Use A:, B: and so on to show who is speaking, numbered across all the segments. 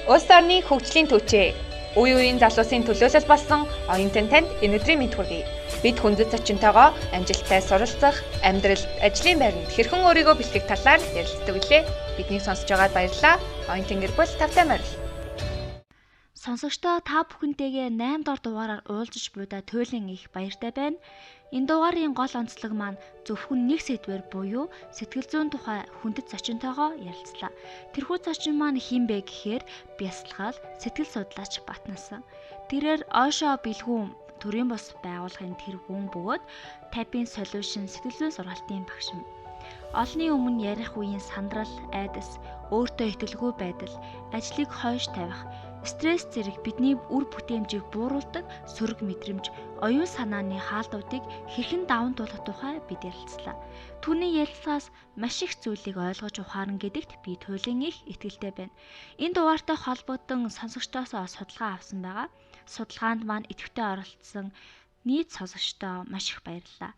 A: Улс орны хөгжлийн төвчээ. Үе үеийн залуусын төлөөлөл болсон оюутан танд өнөөдрийн мэд хүргэе. Бид хүндэт зочинтойгоо амжилттай суралцах, амьдралд ажлын байранд хэрхэн өөрийгөө бэлтгэх талаар ярилцдаг билээ. Биднийг сонсож байгаад баярлалаа. Оюутан гэр бүл тавтай морил.
B: Сонсогчдоо та бүхэнтэйгээ 8 дор дугаараар уулзаж буйдаа туйлын их баяртай байна. Энэ дугаарын гол онцлог маань зөвхөн нэг сэдвээр буюу сэтгэл зүйн тухай хүндэт зочинтойгоо ярилцлаа. Тэрхүү зочин маань хэн бэ гэхээр бясалгал сэтгэл судлаач Батнасан. Тэрээр Osho бэлгүүн төрийн бус байгууллагын тэргүүн бөгөөд Tapping Solution сэтгэл зүйн сургалтын багш юм. Олонний өмнө ярих үеийн сандрал, айдас, өөртөө итгэлгүй байдал, ажлыг хойш тавих, стресс зэрэг бидний үр бүтээмжийг бууруулдаг сөрөг мэдрэмж, оюун санааны хаалдуудыг хэрхэн даван туулах тухай бид ярилцлаа. Түүний ярилцлагаас маш их зүйлийг ойлгож ухаарна гэдэгт би туйлын их итгэлтэй байна. Энэ дугаартай холбогдсон сонсогчдоосоо судалгаа авсан байгаа. Судалгаанд маань идэвхтэй оролцсон нийт сонсогчдоо маш их баярлалаа.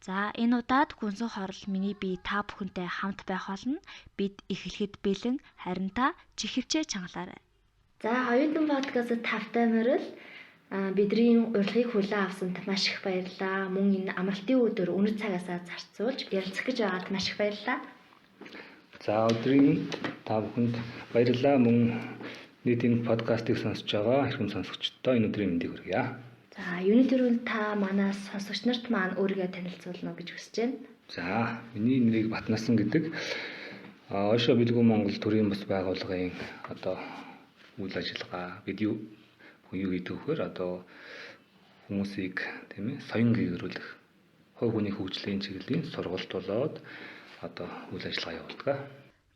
B: За энэ удаад гүнзэн хорол миний бие та бүхэнтэй хамт байх болно. Бид эхлэхэд бэлэн, харин та чихвчээ чангалаарай. За оюутан подкаст тавтай морил бидний урилгыг хүлээн авсанд маш их баярлалаа. Мөн энэ амралтын өдөр өнөр цагаасаа зарцуулж ярилцах гэж байгаад маш их баярлалаа.
C: За өдрийн та бүхэнд баярлалаа. Мөн нийт энэ подкастыг сонсож байгаа хэрхэн сонсогчдоо энэ өдрийн мэндийг хүргье.
B: За юуны төрөнд та манаас сонсогч нарт маань өөрийгөө танилцуулна уу гэж хүсэж байна.
C: За миний нэрийг Батнасан гэдэг. Osho бэлгүүн Монгол төрийн бас байгууллагын үйл ажиллагаа бид юу гэдэг вөхөр хүмүүсийг тийм ээ соён гээгэрүүлэх хувь хүний хөгжлийн чиглэлийн сургалт болоод үйл ажиллагаа явуулдаг.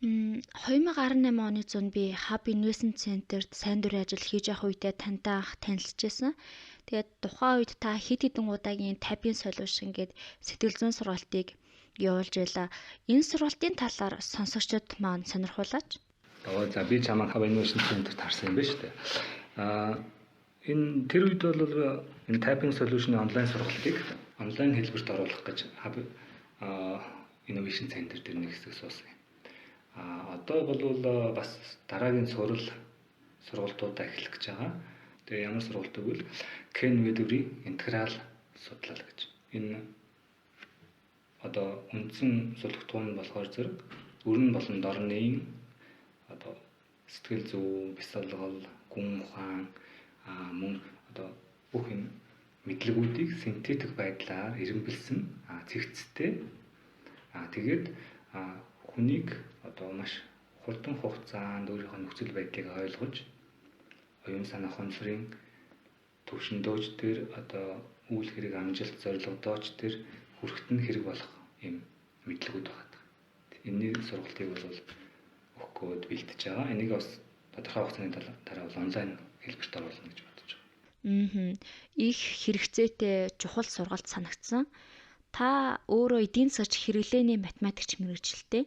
B: 2018 оны зунд би Hub Investment Center-т сайн дурын ажил хийж явах үедээ тантай анх танилцчихсан. Тэгээд тухайн үед та хэд хэдэн удаагийн Tapping Solution гэдэг сэтгэл зүйн сургалтыг явуулж байла. Энэ сургалтын талаар сонсогчдод маань сонирхуулаач.
C: За би чамайг Hub Investment Center-т харсан юм байна шүү дээ. Энэ тэр үед бол энэ Tapping Solution-ы онлайн сургалтыг онлайн хэлбэрт оруулах гэж Hub Innovation Center дээр нэг хэсэг суусан юм. Одоо бол бас дараагийн сургалтуудаа эхлэх гэж байгаа. Тэгээ ямар сургалт гэвэл Ken Wedbury интеграл судлал гэж. Энэ үндсэн сүлэгтгүүн болохоор зэрэг өрн болон дорны сэтгэл зүй, бясалгал, гүн ухаан мөн бүх юм мэдлэгүүдийг синтетик байдлаар ирэмбэлсэн цэгцтэй тэгээд хүнийг маш хурдан хугацаанд өөрийнхөө нөхцөл байдлыг ойлгож оюун санаа хонсрын төвшөндөөч төр үйл хэрэг амжилт зорилгодооч төр хүрэхэд нь хэрэг болох юм мэдлэгүүд байгаа. Энэний сургалтыг бол өгөхөд бэлтэж байгаа. Энийг бас тодорхой хугацааны дараа бол онлайн хэлбэрт оруулна гэж бодож байгаа.
B: Их хэрэгцээтэй чухал сургалт санагдсан. Та өөрөө эдийн засагч хэрэглээний математикч мэргэжилтэй.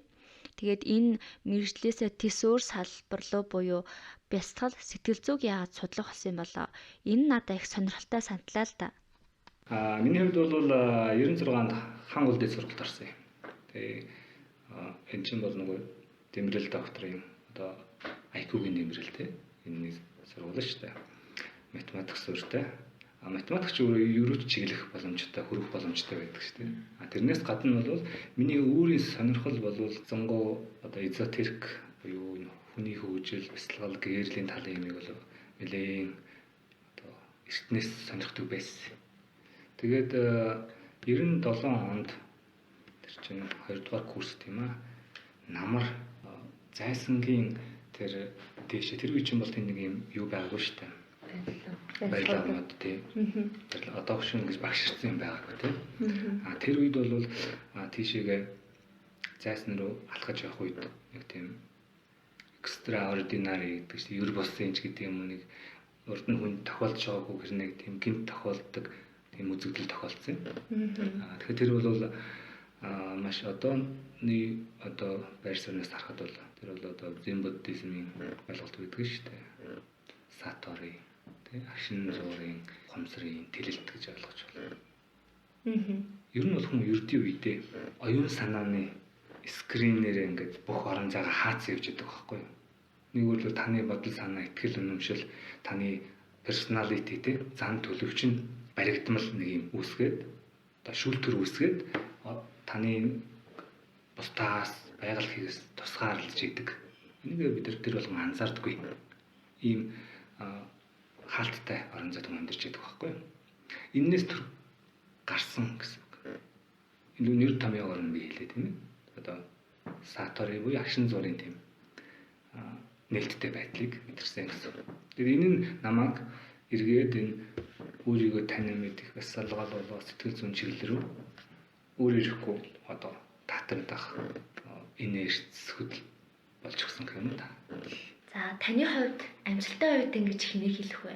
B: Тэгээд энэ мэргэжлээсээ тис өөр салбар руу буюу бясалгал сэтгэл зүйг яагаад судлах болсон юм болоо? Энэ надад их сонирхолтой сандлаа л да.
C: Миний хувьд бол 96-нд хан улдын сургалт орсон юм. Тэгээ энэ чинь бол нөгөө дэмрэл докторийн IQ-гийн дэмрэл те. Энэ сургууль шүү дээ. Математик суурьтай. Математикч өөрөө ерөөч чиглэх боломжтой, хүрэх боломжтой байдаг шүү дээ. Тэрнээс гадна бол миний өөрийн сонирхол бол зонгоо эзотерик буюу хүний хөгжил, бясалгал, гээрлийн талын юмыг бол нэлээд эртнээс сонирхдаг байсан. Тэгээд 97 онд тэр чинь 2 дугаар курс тийм аа. Намар зайсангийн тэр дэше тэр үе чинь бол тийм нэг юм юу байгаагүй шүү дээ. Баялагнууд тийм. Тэр adoption гэж багширсан юм байгаагүй тийм. Тэр үед бол тийшээгээ зайсан руу алхаж явах үед нэг тийм extraordinary гэдэг чинь ер болсон ч гэдэг юм нэг урд нь хүн тохиолдож байгаагүй гэр нэг тийм гинт тохиолддог тийм үзэгдэл тохиолдсон. Тэгэхээр тэр бол маш одооны байр сууриас харахад бол тэр бол Zen Buddhism-ийн ойлголт байдаг шүү дээ. Satori агшин зуурын хомсрын тэлэлт гэж ойлгож байна. Ер нь бол хүн ердийн үедээ оюун санааны скринээр ингээд бүх орон зайгаа хаацсан явж байдаг байхгүй юу? нэг бол таны бодол санаа, итгэл үнэмшил, таны personality тий зан төлөвч нь баригдмал нэг юм үүсгээд одоо шүүлтүр үүсгээд таны бусдаас байгаль хийгээс тусгаарлаж идэг. Энийг бид нар тэр болгон анзаардаггүй. Ийм хаалттай орон зайд амьдарч байдаг байхгүй юу? Эннээс төр гарсан гэсэн үг. Энэ нэр томьёогоор нь би хэлээ тийм ээ. Одоо сатори буюу агшин зургийн тийм нээлттэй байдлыг мэдэрсэн гэсэн. Тэгэхээр энэ нь намайг эргээд энэ өөрийгөө таних мэдих бас салгаал болоо сэтгэл зүйн чиглэл рүү өөрөө ирэхгүй одоо татагдах инерц хөдөл болж өгсөн гэх юм да.
B: За таны хувьд амжилттай хувьд ингэж хэнийг хэлэх вэ?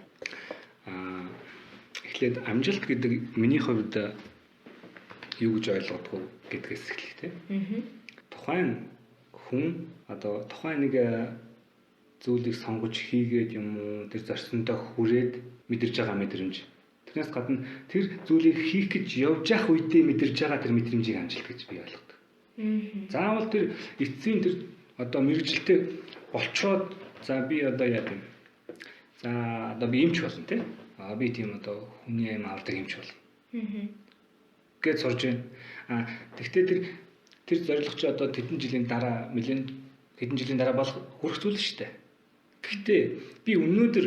C: Эхлээд амжилт гэдэг миний хувьд юу гэж ойлгодгоо гэдгээс эхлэх тийм. Тухайн хүн одоо тухайн нэг зүйлийг сонгож хийгээд юм уу тэр зорьсондоо хүрээд мэдэрж байгаа мэдрэмж. Тэрнээс гадна тэр зүйлийг хийх гэж явж явах үедээ мэдэрж байгаа тэр мэдрэмжийг амжилт гэж би ойлгодог. Заавал тэр эцсийн тэр одоо мэрэгжилтэй болчоод за би одоо яа гэв. За одоо би эмч болно тий. Би тийм одоо хүний аим авдаг эмч болно. Гэж сурж байна. Тэгвэл тэр зорилго чи одоо хэдэн жилийн дараа хэдэн жилийн дараа болох хүрэх зүйл шүү дээ. Гэхдээ би өнөөдөр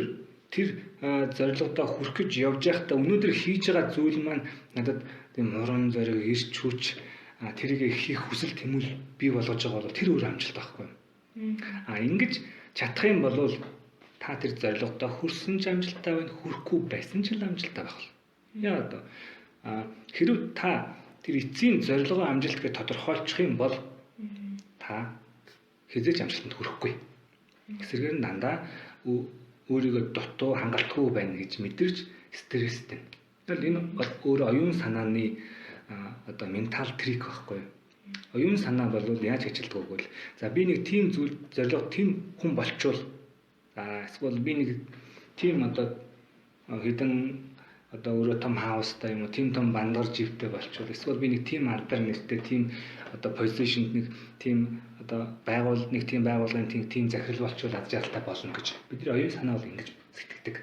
C: тэр зорилгодоо хүрэх гэж явж байхдаа өнөөдөр хийж байгаа зүйл маань надад тийм уран зориг, эрч хүч тэрийг хийх хүсэл тэмүүл бий болгож байгаа бол тэр өөр амжилт байхгүй юу? Ингэж чадах юм бол та тэр зорилгодоо хүрсэн ч амжилттай байна, хүрэхгүй байсан ч амжилттай байх. Яа одоо хэрв та тэр эцсийн зорилгоо амжилт гэж тодорхойлчих юм бол та хэзээ ч амжилтанд хүрэхгүй. Эсвэргээр нь дандаа өөрийгөө дутуу хангалтгүй байна гэж мэдэрч стресстэй. Тэгэхээр энэ өөр оюун санааны одоо ментал трик байхгүй юу? Оюун санаа бол яаж ажилладаг вэ? За би нэг тийм зүйл зорилго тийм хүн болчвол эсвэл би нэг тийм одоо хэдэн одоо өөрөө том хаустай юм уу тийм том бандгар живтэй болчвол эсвэл би нэг тийм алдар нэртэй тийм одоо позишнд нэг тийм одоо нэг тийм байгууллагын тийм захирал болчвол аз жаргалтай болно гэж бидний оюун санаа бол ингэж сэтгэдэг.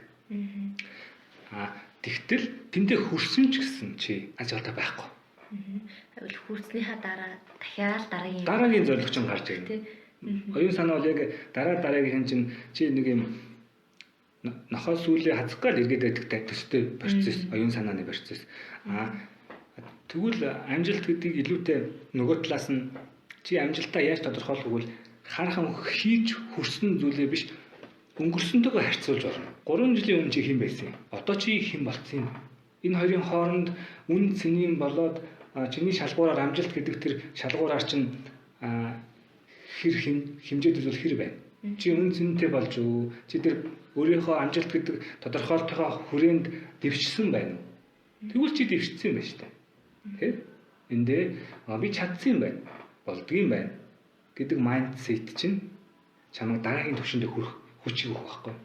C: Тэгтэл тэндээ хүрсэн ч гэсэн чи аз жаргалтай байхгүй.
B: Тэгвэл хүрснийхаа дараа дахиад
C: дараагийн зорилго чинь гарч ирнэ. Оюун санаа бол яг дараагийн чинь чи нэг юм нохоо сүүлээ хазах гал эргээд байдаг төстэй процесс, оюун санааны процесс. Тэгвэл амжилт гэдэг илүүтэй нөгөө талаас нь чи амжилтаа яаж тодорхойлох вэ? Харахын хийж хүрсэн зүйлээ биш өнгөрсөнтэйгээ харьцуулж байна. 3 жилийн өмнө чи хэн байсан юм? Одоо чи хэн болцсон юм? Энэ хоёрын хооронд үн цэнийн болоод чиний шалгуураар амжилт гэдэг тэр шалгуураар чинь хэр хэмжээд үзвэл хэр байна? Чи үн цэнтэй болж юу? Чи тэр өөрийнхөө амжилт гэдэг тодорхойлтойгоо хүрээнд дэвшсэн байна уу? Тэгвэл чи дэвшсэн юм байна шүү дээ. Тэ? Эндээ би чадсан юм байна. Болдгийм байна гэдэг майндсет чинь чамайг дараагийн түвшиндээ хүрэх хүчийг өгөх байхгүй.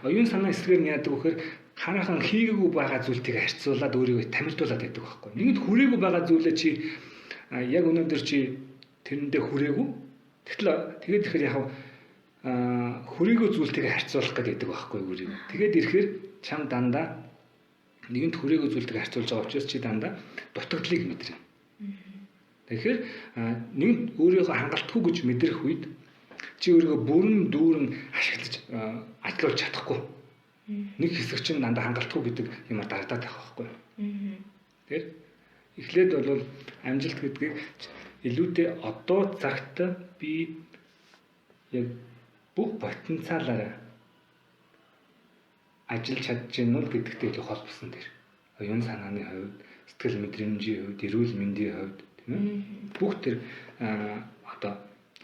C: Оюун санаа эсрэгээр нь яадаг вэхээр хараахан хийгээгүй байгаа зүйлтийг харьцуулаад өөрийгөө тамирдуулаад байдаг байхгүй. Нэгд хүрээгүй байгаа зүйлээ чи яг өнөөдөр чи тэрэндээ хүрээгүй. Тэгээд тэгэхээр яг хүрээгүй зүйлтийг харьцуулах гэдэг байхгүй өөрийгөө. Тэгээд ирэхээр чам дандаа нэгэнт хүрээгүй зүйлтийг харьцуулж байгаа учраас чи дандаа дутагдлыг мэдрэнэ. Тэгэхээр нэгэнт өөрийгөө хангалтгүй гэж мэдрэх үед чи өөрийгөө бүрэн дүүрэн ашиглаж ажилуулж чадахгүй. Нэг хэсэг чинь дандаа хангалтгүй гэдэг юм дардаад байх байхгүй. Тэгэхээр эхлээд бол амжилт гэдгийг илүүтэй одоо цагт би яг бүх потенциалаараа ажиллаж чадж гэнэ үү гэдэгтэй илүү холбосон дээр. Оюун санааны хувьд, сэтгэл мэдрэмжийн хувьд, эрүүл мэндийн хувьд тийм ээ. Бүх тэр одоо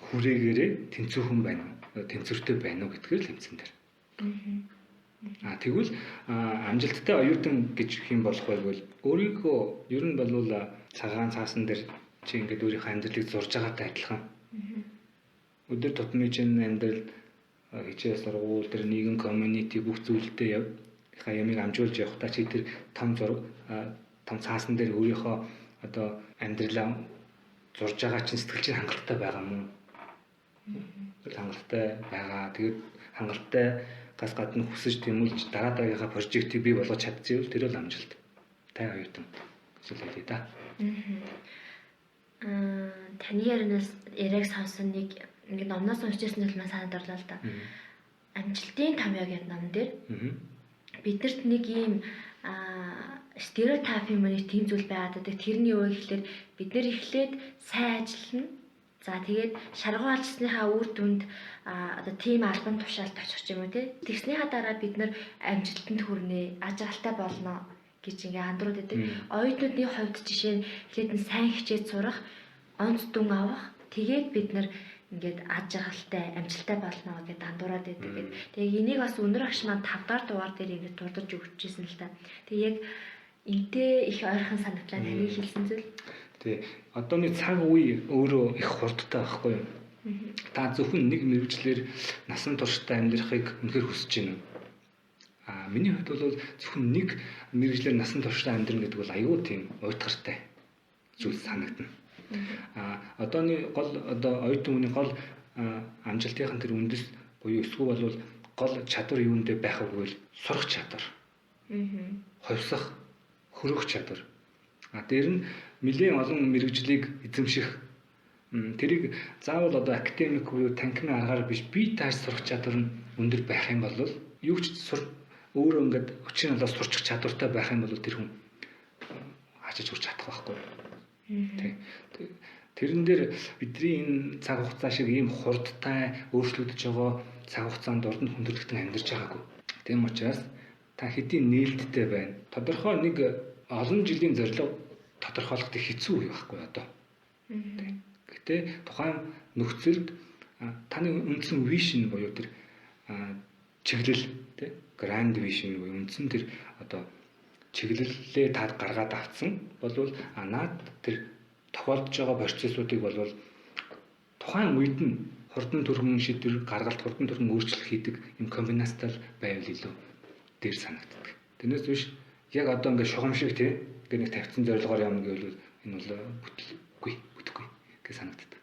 C: хүрээгээрээ тэнцвэрхэн байна уу, тэнцвэртэй байна уу гэдгээр л хэмцэн дээр. Тэгвэл амжилттай оюутан гэж хэм болох байвал өөрийгөө ер нь бол цагаан цаасан дээр чи ингээд өөрийнхөө амьдралыг зурж байгаатай адилхан. Өдөр тутмын чинь амьдрал хичээл сургууль тэр нийгэм community бүх зүйлдээ ямиг амжуулж явахдаа чи тэр том цаасан дээр өөрийнхөө одоо амьдралаа зурж байгаа чинь сэтгэл чинь хангалттай байгаа юм уу? хангалттай байгаа. Тэгээд хангалттай гас гадна хүсэж тэмүүлж дараа дараагийнхаа прожектыг бий болгож чадчихвэл тэр бол амжилт. Тай оюутан гэж хэлээ да.
B: Таны яриаг сонсон нэг ингээд номноос уншижсэн зүйл маань санаад орлоо л да. Амжилтын 5 яг ном дээр биднэрт нэг ийм стереотип юм нэг тийм зүйл байгаад байдаг. Тэрний юу гэхэлэр бид нэр эхлээд сайн ажиллана. За тэгээд шаргуу алжсныхаа үр дүнд одоо тийм албан тушаалд очих юм уу те. Тэгснийхаа дараа бид нэр амжилтанд хүрнэ, аж аргалтай болно гэж ингээ хандруулж байдаг. Оюутнуудын хувьд жишээ нь эхлээд нь сайн хичээж сурах, онц дүн авах, тэгээд бид нэр ингээд аж аргалтай, амжилттай болно гэдээ хандуулаад байдаг. Тэгээд энийг бас өнөр агш маань 5 дахь дугаар дээр ингээд дурдж өгчээсэн л та. Тэгээд яг энтэй их ойрхон санагдлаа таны хэлсэн зүйл.
C: Тий. Одооний цаг үе өөрөө их хурдтай байхгүй юу? Та зөвхөн нэг мэрэгчлэр насан туршдаа амьдрахыг үнэхээр хүсэж байна. Миний хувьд бол зөвхөн нэг мэрэгчлэр насан туршдаа амьдрах гэдэг бол аюул тийм уйтгартай зүйл санагдана. Одооний гол оюутан хүний гол амжилтын тэр үндэс буюу эсвэл бол гол чадвар юундэ байх вэ гэвэл сурах чадвар. Ховсох, хөрөх чадвар. Дээр нь нэлээд олон мэрэгжлийг эзэмших тэрийг заавал академик буюу танхимын аргаар биш бие тааш сурах чадвар нь өндөр байх юм бол юу ч өөрөө ингээд хүчин алаас сурчих чадвартай байх юм бол тэр хүн хачиж хүрч чадах байхгүй. Тэрэн дээр бидний энэ цаг хугацаа шиг ийм хурдтай өөрчлөгдөж байгаа цаг хугацаанд урд нь хүндрэлтэн амьдарч байгаагүй. Тийм учраас та хэдийн нээлттэй байна. Тодорхой нэг олон жилийн зорилго тодорхойлох их хэцүү үе байхгүй одоо. Гэтэ тухайн нөхцөлд таны үндсэн вишн буюу тэр чиглэл тий гранд вишн буюу үндсэн тэр одоо чиглэлээ та гаргаад авсан болвол наад тэр тохиолдож байгаа процессуудыг болвол тухайн үед нь хурдан төрхөн шийдвэр гаргалт хурдан төрхөн өөрчлөлт хийдэг юм комбинацтай байвал илүү дээр санагддаг. Тэрнээс биш яг одоо ингээд шугам шиг тий ингээд нэг тавьсан зорилгоор явна гэвэл энэ бол бүтэхгүй гэж санагддаг.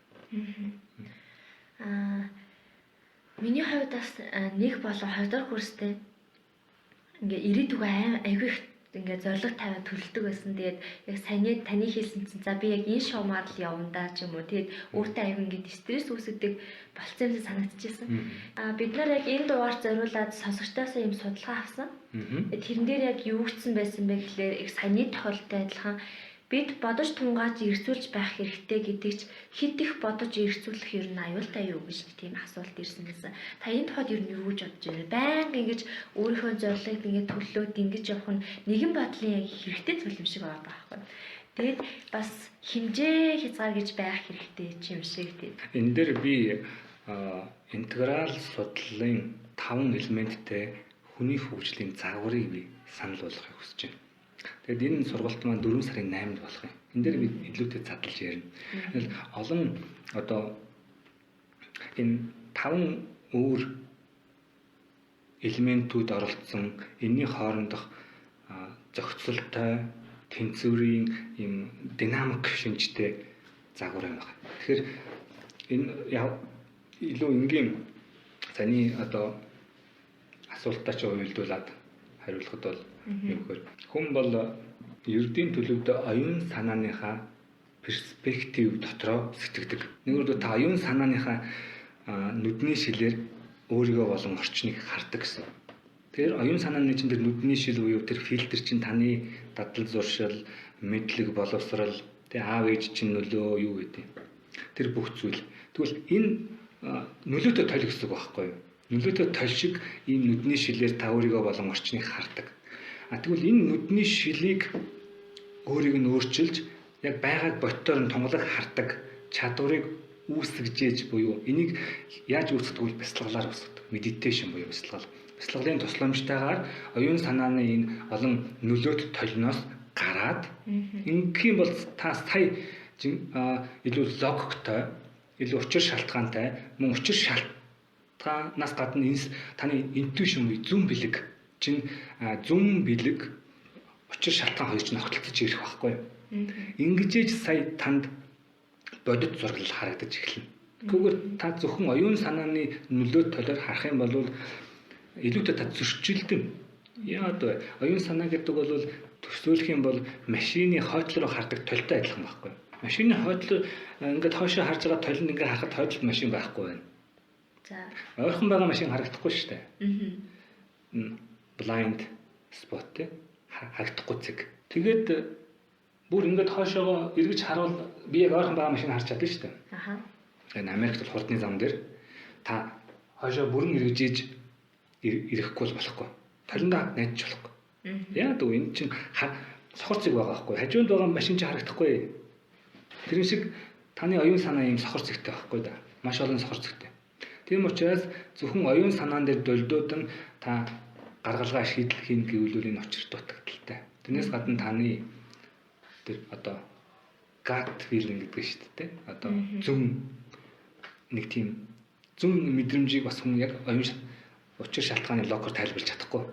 B: Миний хувьд бас нэг болоо 2 дахь курстэй ингээ ирээдүг айгүй их ингээ зориг тавиад төлөвлөдөг байсан. Тэгээд яг таны хэлсэн чинь за би яг энэ шуумаар л явна да ч юм уу. Тэгээд өөртөө айгүй ингээ стресс үүсгдэг болцсон юм санагдчихсан. Бид нар яг энэ дугаарт зориулаад сонсогчдоосоо юм судалгаа авсан. Тэрэн дээр яг юу гэсэн байсан бэ гэхлээр их саяны тохиолдолтой адилхан бид бодож тунгааж эргцүүлж байх хэрэгтэй гэдэг ч хэд их бодож эргцүүлэх ер нь аюултай юу гэж тийм асуулт ирсэн гэсэн. Та энэ тухайд ер нь юу гэж бодож байна? Байнга ингэж өөрийнхөө зорилгыг ингэ төлөвлөөд ингэж явах нь нэгэн бодлын яг хэрэгтэй зүйл юм шиг байгаа байхгүй. Тэгээд бас хэмжээ хязгаар гэж байх хэрэгтэй юм шиг тийм.
C: Энэ дээр би интеграл судлалын 5 элементтэй хүний хөгжлийн загварыг би санал болгохыг хүсэж байна. Тэгэд энэ сургалт маань 4 сарын 8-нд болох юм. Энд дээр би илүүтэй задлж ярина. Олон одоо энэ 5 өөр элементүүд оролцсон энэний хоорондох зохицолтой тэнцвэрийн юм динамик шинжтэй загвар юм байна. Тэгэхээр энэ илүү энгийн таны одоо асуултаа ч уйлдуулад хариулахад бол юухээр хүн бол ердийн төлөвд оюун санааныхаа перспектив дотроо сэтгэдэг. Нэгдүгээр та оюун санааныхаа нүдний шилээр өөрийгөө болон орчныг хардаг гэсэн. Тэр оюун санааны чинь тэр нүдний шил буюу тэр фильтр чинь таны дадал зуршил, мэдлэг, боловсрал, тэр аав ээж чинь нөлөө юу гэдэг. Тэр бүх зүйл. Тэгвэл энэ нөлөөтэй тойл гэсэн үг байхгүй юу? Нөлөөтэй тойл шиг ийм нүдний шилээр та өөрийгөө болон орчныг хардаг. Тэгвэл энэ нүдний шилийг өөрийг нь өөрчилж яг байгааг ботоор нь тунгалаг хардаг чадварыг үүсгэж буюу энийг яаж үүсгэдэг вэ? Бяцлаглаар үүсгэдэг. Медитейшн буюу бяцлал. Бяцлаглалын тусламжтайгаар оюун санааны энэ олон нөлөөт толиноос гараад ингэхийн бол та сая илүү логиктой, илүү учир шалтгаантай, мөн учир шалтгаанаас гадна энэ таны интуишн буюу зүн бэлэг чинь зүн бэлэг учир шалтгаан хоёр чинь огтлцож ирэх байхгүй юу? Ингэжээж сая танд бодит зураглал харагдаж эхэлнэ. Гэхдээ та зөвхөн оюун санааны нөлөө толиор харах юм бол илүүтэй та зөрчилдөн. Яагаад вэ? Оюун санаа гэдэг бол төсөөлөх юм бол машины хойдол руу хардаг толтой адилхан байхгүй. Машины хойдол ингээд хоошоо харж байгаа толинд ингээд харахад хойдолд машин байхгүй байна.
B: За.
C: Ойрхон байгаа машин харагдахгүй шүү дээ. Blind spot те харагдахгүй цэг. Тэгээд бүр ингээд хоошоо эргэж харуул би яг ойрхон байгаа машин харж чадна шүү дээ.
B: Аха.
C: Энэ Америкт бол хурдны зам дээр та хоошоо бүрэн эргэж ийж ирэхгүй болохгүй. Талиндаа найдаж болохгүй. Яа дүү энэ чинь сохор цэг байгаа байхгүй. Хажуунд байгаа машин чинь харагдахгүй. Тэр шиг таны оюун санаа юм сохор цэгтэй байхгүй да. Маш олон сохор цэгтэй. Тийм учраас зөвхөн оюун санаан дээр дөлдөөд нь та гаргалгаа шийдэл хийн гэвэл энэ учир дутагдaltaй. Тэрнээс гадна таны тэр одоо gut feeling гэдэг шүү дээ. Одоо зөв нэг тийм зөв мэдрэмжийг бас хүн яг оюун учир шалтгааны логоор тайлбарлаж чадахгүй.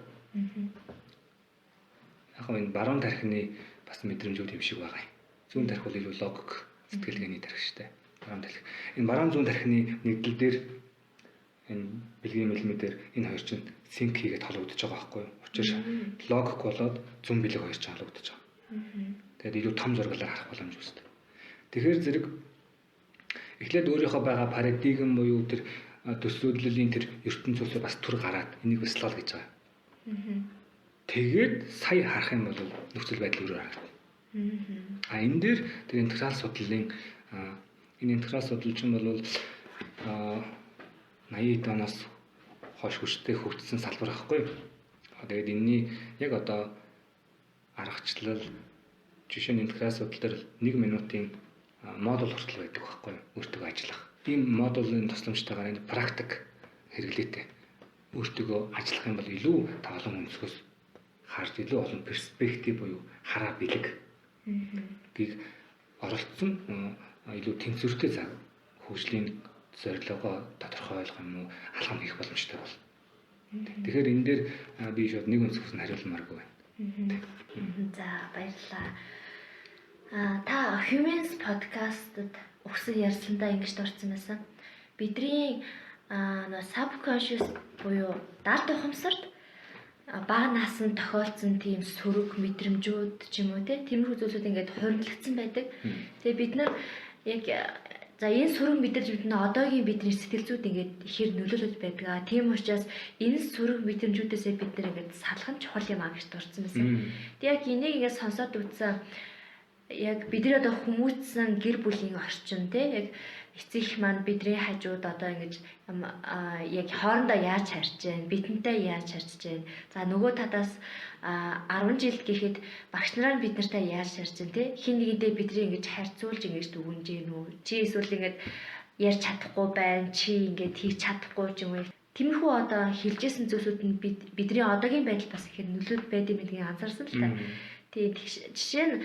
C: Яг энэ баруун тархины бас мэдрэмжүүд юм шиг байгаа юм. Зүүн тархи бол илүү логик сэтгэлгээний тархи шүү дээ. Баруун тархи. Энэ баруун зүүн тархины нэгдэл дээр энэ бэлгийн мэлмээр энэ хоёр чинь синк хийгээд холбогдож байгаа байхгүй юу? Учир логик болоод зүүн бэлэг хоёр чинь холбогдож байгаа. Тэгээд илүү том зурглаар харах боломж үүсдэг. Тэгэхээр зэрэг эхлээд өөрийнхөө байгаа парадигм буюу тэр төслөдлөлийн тэр ертөнцөөсөө бас түр гараад энийг бяцлал гэж байгаа. Тэгээд сая харах юм бол нөхцөл байдал өөрөөр харагдана. Энэ дээр тэр интеграл судлалын энэ интеграл судлал чинь бол 80-д оноос хойш хүчтэй хөгжсөн салбар байхгүй юу? Тэгээд энэний яг одоо аргачлал жишээ нь интеграл судлал дээр 1 минутын модуль хүртэл байдаг байхгүй юу? Өөртөө ажиллах. Ийм модулийн тусламжтайгаар энэ практик хэрэглээтэй. Өөртөө ажиллах юм бол илүү та олон өнцгөөс харж илүү олон перспектив буюу хараа бэлэг гийг оролцсон илүү тэнцвэртэй зав хөгжлийн зорилгоо тодорхой ойлгох юм уу алхам хийх боломжтой бол. Тэгэхээр энэ дээр би шууд нэг өнцгөөс нь хариулмааргүй байна.
B: За баярлалаа. Та Humans podcast-д өгсөн ярьсландаа ингэж дурдсан байсан. Бидний subconscious буюу дард ухамсарт бага насанд тохиолдсон тийм сөрөг мэдрэмжүүд ч юм уу тиймэрхүү зүйлүүд ингээд хоригдлогдсон байдаг. Тэгээ бид нар яг за энэ сөрөг мэдрэмжүүд нь одоогийн бидний сэтгэл зүйд ингээд ихэр нөлөөлөж байдаг. Тийм учраас энэ сөрөг мэдрэмжүүдээсээ бид нар ингээд салах нь чухал юм а гэж дурдсан байсан. Тэг яг энийг ингээд сонсоод үзсэн яг бидний одоо хүмүүцсэн гэр бүлийн орчин яг эцэг маань бидний хажууд одоо ингэж яг хоорондоо яаж харьж байна, бидэнтэй яаж харьж байна. За нөгөө талаас 10 жил гэхэд багш нараа бид нартай яаж харьж байна хин нэгэндээ бидний ингэж харьцуулж ингэж дүгнэж гин үү. Чи эсвэл ингэж ярьж чадахгүй байна, чи ингэж хийж чадахгүй ч юм уу. Тиймэрхүү одоо хэлжсэн зүйлсүүд нь бидний одоогийн байдал бас ихээр нөлөөд байдаг гэдгийг анзаарсан л та. Тийм жишээ нь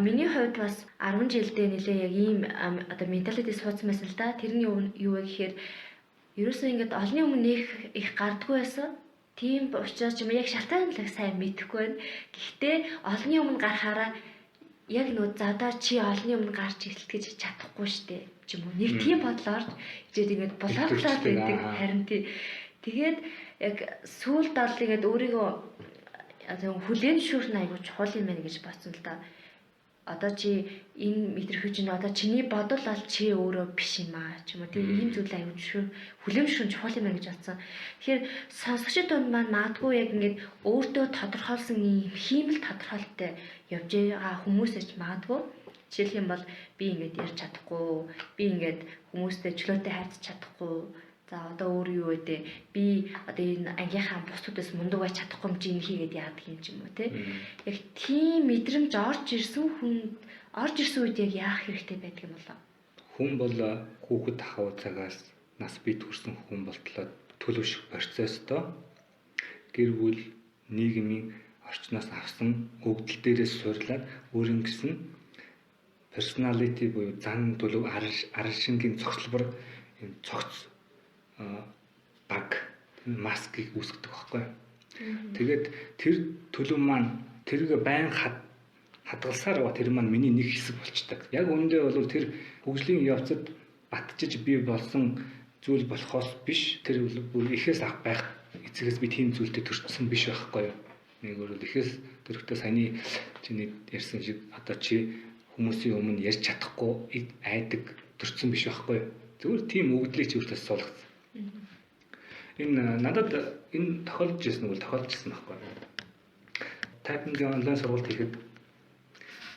B: миний хувьд бас 10 жилдээ нэлээ яг ийм одоо менталити суудсан байсан л да. Тэрний юу вэ гэхээр ерөөсөө ингээд олонний өмнө их гардггүй байсан. Тийм учраас ч юм яг шалтгаанлаг сайн мэдэхгүй байна. Гэхдээ олонний өмнө гарахаараа яг нөө задаа чи олонний өмнө гарч эхэлтгэж чадахгүй штэ ч юм уу. Нэг тийм бодол орж ижээд ингээд болооглаад байдаг харин тий. Тэгээд яг сүүлд бол ингээд өөрийгөө хүлээн зөвшөөрөх айгуу чухал юм байна гэж бодсон л да. Одоо чи энэ мэдрэх чинь одоо чиний бодол ал чи өөрөө биш юм аа ч юм уу тийм ийм зүйл айгуу хүлээн зөвшөөрөх чухал юм байна гэж бодсон. Тэгэхээр сонсогчид дунд маань магадгүй яг ингээд өөртөө тодорхойлсон ийм хиймэл тодорхойлолттой явж байгаа хүмүүсээс ч магадгүй жишээлх юм бол би ингээд ярьж чадахгүй, би ингээд хүмүүстэй чөлөөтэй харьцаж чадахгүй. За одоо өөр юу вэ? Би одоо энэ ангийнхаа бусдаас мундаг байж чадахгүй юм чи энэ хийгээд яадаг юм ч юм уу те. Яг тийм мэдрэмж орж ирсэн үед яг яах хэрэгтэй байдаг юм болоо.
C: Хүн бол хүүхэд ахуй цагаас нас бий төрсэн хүн болтлоо төлөвшөх процесстой гэр бүл нийгмийн орчноос авсан өгдөл дээрээс суурлаад өөрийн гэсэн personality буюу зан төлөв аршингийн цогцлбор энэ цогц баг маскыг үүсгдэг байхгүй. Тэгээд тэр төлөв маань тэргээ байн хадгалсаар байгаа тэр маань миний нэг хэсэг болчдаг. Яг үүндээ бол тэр хөгжлийн явцад батжиж бий болсон зүйл болохоос биш, тэр бүр ихээс ах байх эцэгээс би тийм зүйлтэй төрчихсөн биш байхгүй юу? Нэг өөрөөр ихээс төрөхтэй саяны чиний ярьсан шиг одоо чи хүмүүсийн өмнө ярьж чадахгүй айдаг төрчихсөн биш байхгүй юу? Зүгээр тийм өгдлийг чи өөртөө суулгацсан. Энэ надад энэ тохиолдож ирсэн бол тохиолдож ирсэн байхгүй юу? Тайпингийн онлайн сургалт хийхэд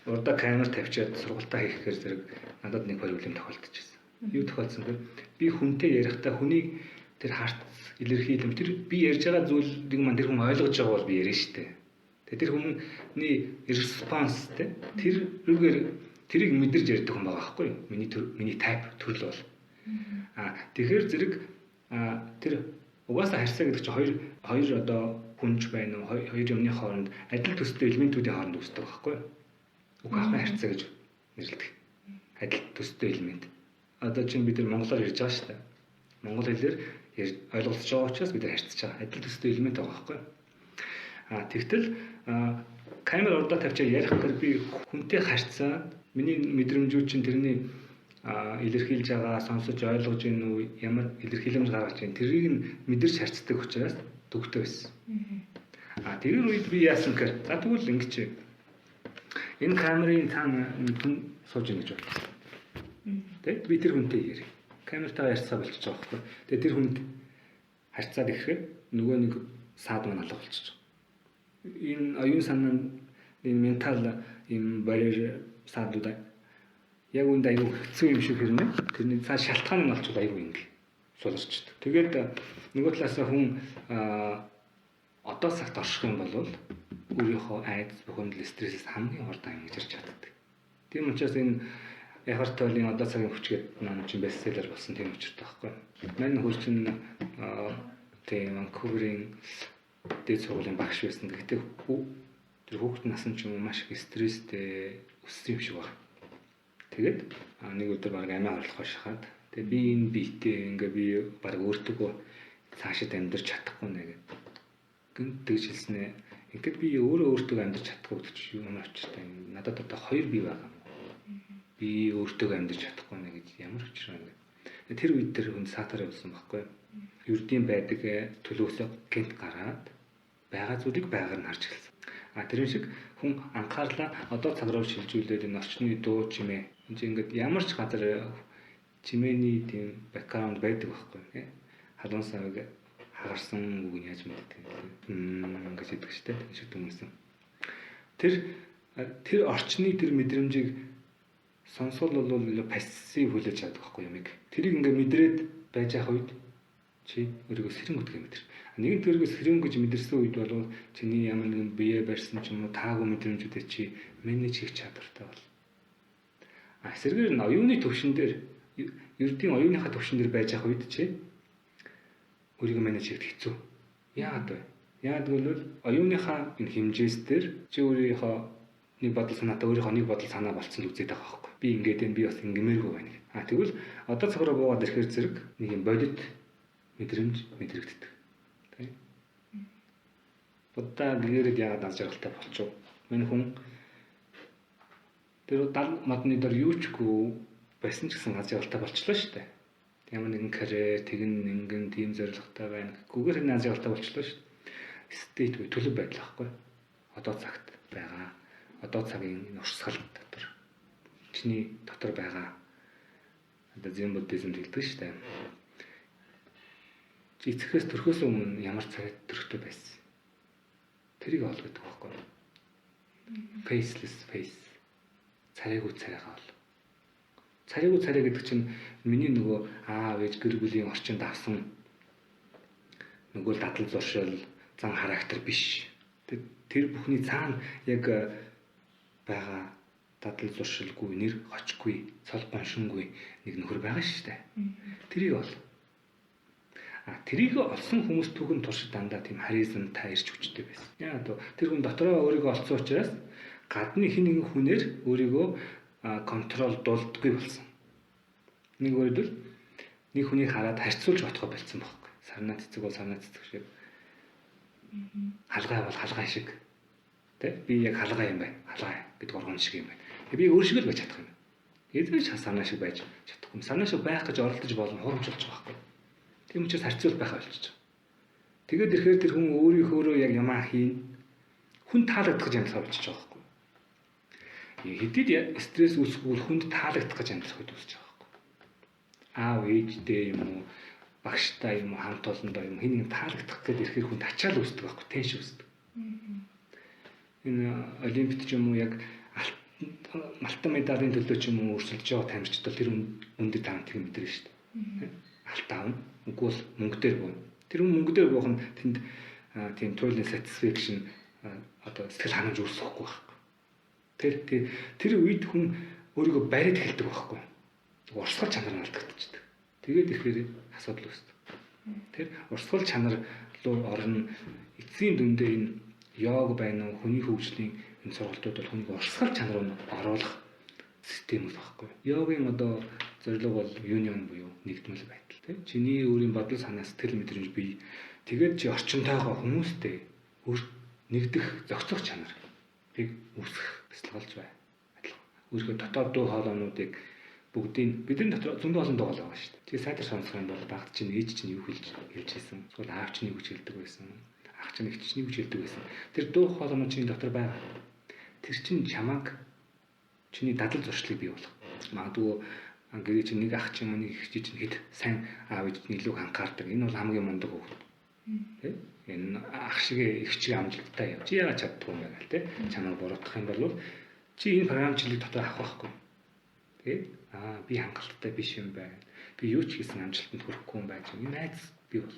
C: урдаа камер тавьчаад сургалтаа хийхээр зэрэг надад нэг хоёр үйл юм тохиолдож ирсэн. Юу тохиолдсон бэ? Би хүнтэй ярихдаа хүний тэр харц илэрхийлэм тэр би ярьж байгаа зүйлийг маань тэр хүн ойлгож байгаа бол би ярина шүү дээ. Тэгээ тэр хүний респонс тэр рүүгээр тэрийг мэдэрж ярьдаг хүн байгаа байхгүй юу? Миний тайп төрөл бол. Тэгэхээр зэрэг тэр угаасаа харьцаа гэдэг чинь хоёр одоо хүнж байна уу? Хоёр юмны хооронд адил төстэй элементүүдийн хооронд үүсдэг байхгүй юу? Уг ахын харьцаа гэж нэрлэдэг. Адил төстэй элемент. Одоо чинь бид нар монголоор ярьж байгаа шүү дээ. Монгол хэлээр ойлголцож байгаа учраас бид нар харьцаж байгаа. Адил төстэй элемент байгаа байхгүй юу? Тэгтэл камер урдаа тавьчаа ярих гэхээр би хүнтэй харьцаад миний мэдрэмжүүд чинь тэрний илэрхийлж байгаа, сонсож ойлгож гин үү, ямар илэрхийлэмж гаргаж гин тэрийг нь мэдэрч харьцдаг учраас төгтөө байсан. Тэр үед би яасан гэхээр за тэгвэл ингэж энэ камерын цаана хүн сууж ийн гэж бодлоо. Тэг би тэр хүнтэй ярив. Камертайгаа ярьцгаа болчихж байгаа байхгүй. Тэгээ тэр хүнд харьцаад ирэхэд нөгөө нэг саад маань алга болчихж байгаа. Энэ оюун санаа энэ ментал юм барьер саадууд яг үнд аюу хэцүү юм шиг хэрнэ. Тэрний цаа шалтгаан нь болчиход аюу ингэ суларчдаг. Тэгээд нөгөө талаасаа хүн одоо цагт орших юм бол өөрийнхөө айдас бухимдал стрессээс хамгийн урдаан ингэж ирж чаддаг. Тийм учраас энэ Яхарт тоолын одоо цагийн хүчгээд нам чинь бестселлер болсон тийм учиртай байхгүй. Мань хөрчин тийм Ванкуверийн дээд сургуулийн багш байсан. Гэхдээ тэр хүүхэд насны ч юм уу маш их стресстэй өссөн юм шиг байна. Тэгээд нэг өдөр баг амиа орлох шахаад тэгээ би энэ биетэй ингээ би баг өөртөө цаашид амьдрч чадахгүй нэ гэнт тэгж хэлснэ. Ингээд би өөртөө амьдрч чадахгүй гэдэг чинь юу очиртай юм. Надад одоо хоёр бие байгаа. Би өөртөө амьдрч чадахгүй нэ гэж ямар учраа гэдэг. Тэр үед тэр хүн саатаар явуулсан байхгүй. Ердийн байдаг төлөвлөсөө гэнт гараад байгаа зүйлийг байгаар нь харж эхэлсэн. Тэр шиг хүн анхаарлаа одоо цаг руу шилжүүлээд энэ орчны дуу чимээ ингээд ямар ч газар чимээний тийм бэкграунд байдаг байхгүй. Халуун савыг хагарсан үг нь яаж мэддэг юм гэж хэлдэг шүү дээ. Тэр шиг дүнсэн. Тэр орчны тэр мэдрэмжийг сонсвол бол пассив хүлээж чаддаг байхгүй юм. Тэрийг ингээд мэдрээд байж ах үед чи өөрийгөө сэрэн утгах юм мэдэр. Нэгэн төргөөс сэрэн гэж мэдэрсэн үед бол чиний ямар нэгэн бие барьсан ч юм уу таагүй мэдрэмжүүдээ чи менеж хийх чадвартай бол. Эсвэргээр нь оюуны төвшин дээр ердийн оюуныхаа төвшин дээр байж ах үед чи өөрийгөө менеж хийх хэцүү. Яагаад вэ? Яагаад гэвэл оюуныхаа энэ хэмжээс дээр чи өөрийнхөө нэг бодол санаатай өөрийнхөө нэг бодол санаа болцсон үзээд байгаа байхгүй. Би ингээд энэ би бас ингэмээргүй байна гэх. Тэгвэл одоо цаг руу буугаад ирэхээр зэрэг нэг юм бодит мэдрэмж мэдрэгддэг. Тэ? Будаа гэрээд яагаад аз жаргалтай болчих вэ? Мань хүн тэр дал модны дээр юу ч гоо байсан ч гэсэн аз жаргалтай болчихлоо шүү дээ. Ямар нэгэн карьер, тэгэн ингэн тийм зорилготой байна. Гүгээр нь аз жаргалтай болчихлоо шүү дээ. State буюу төлөв байдал байхгүй. Одоо цагт байгаа. Одоо цагийн энэ урсгал дотор чиний дотор байгаа. Одоо зэн буддизм хэлдэг шүү дээ. Эцэгээс төрхөөс өмнө ямар цагт төрөхтэй байсан. Тэрийг олох гэдэг байхгүй. Faceless face. Царайгүй царайгаа ол. Царайгүй царай гэдэг чинь миний нөгөө аав ээж гэр бүлийн орчинд авсан нөгөө дадал зуршил, зан характер биш. Тэр бүхний цаана яг байгаа дадал зуршилгүй, нэр хочгүй, цол гоншингүй нэг нөхөр байгаа шүү дээ. Тэрийг ол. Тэрийг олсон хүмүүс түүхэн туршид дандаа тийм харизмтай ирч хүчтэй байсан. Яа одоо тэр хүн дотроо өөрийгөө олсон учраас гадны хин нэгэн хүнээр өөрийгөө контрол дулдаггүй болсон. Нэг өөрөөр нэг хүнийг хараад харьцуулж бодохоо болцсон байхгүй. Сарнаа цэцэг бол сарнаа цэцэг шиг. Халгай бол халгай шиг. Тэ би яг халгай юм байна. Халгай гэдэг оргон шиг юм байна. Би өөр шиг л байж чадах юм. Эзэн санаа шиг байж чадахгүй. Санаа шиг байх гэж оролдож болно, хурамч болж байгаа байхгүй. Тийм учраас харьцуул байхаа болчих. Тэгээд ирэхээр тэр хүн өөрийнхөө яг ямаа хийн хүн таалагдах гэж амьдлаа болчих байгаа байхгүй. Хэдийд стресс үүсэхгүй хүнд таалагдах гэж амьдлах үед үүсэж байгаа байхгүй. Аав ээжтэй юм уу, багштай юм уу, хамт олондоо юм хин нэг таалагдах гэдэг ирэхээр хүнд ачаал үүсдэг байхгүй, тэнш үүсдэг. Энэ олимпиад ч юм уу яг алтан медалийн төлөө ч юм уу өрсөлдөж байгаа тамирчид бол тэр үндэд таамт юм мэдэрнэ шүү дээ. Алтан авна. Үгүй бол мөнгө дээр бууна. Тэр мөнгө дээр буух нь тэнд тийм туйлын satisfaction одоо сэтгэл ханамж үүсэхгүй байхгүй. Тэр үед хүн өөрийгөө бариад эхэлдэг байхгүй. Урсгал чанар нь алдагдчихдаг. Тэгээд ирэхээр асуудал үүсдэг. Тэр урсгал чанар руу орно. Эцсийн дүндээ энэ йог байна уу, хүний хөгжлийн энэ сургалтууд бол хүнийг урсгал чанар руу оруулах систем байхгүй. Йогийн одоо зорилго бол юнион буюу нэгдмэл байдал тийм. Чиний өөрийн бодол санаа сэтгэл мэдрэмж бий. Тэгээд чи орчинтойгоо хүмүүстэй нэгдэх зохицох чанарыг үүсгэх бяцлагалж бай. Өөрийнхөө дотоод дуу хоолойнуудыг бүгдийг бидний дотор зөндөө олон дуу хоолой байгаа шүү дээ. Тэгээ сайтар сонсох юм бол багт чинь ээж чинь юу хэлж хэлжсэн. Эсвэл аав чинь юу гэж хэлдэг байсан. Ах чинь их чинь юу гэж хэлдэг байсан. Тэр дуу хоолойнууд чиний дотор байгаа. Тэр чинь чамайг чиний дадал зуршлыг бий болгох. Магадгүй гэрээ чинь нэг ах чинь нэг их чинь хэд сайн аав ээж нь илүү анхаардаг. Энэ бол хамгийн мундаг хүүхэд. Тэ? Энэ ах шиг их чиг амжилттай яв. Чи яагаад чаддгүй юм бэ гэл тэ? Чамайг буруутгах юм бол чи энэ програмчлалыг дотор авах байхгүй. Тэ? Би хангалттай биш юм байна. Би юу ч хийсэн амжилтанд хүрэхгүй юм байж. Энэ айдас би бол.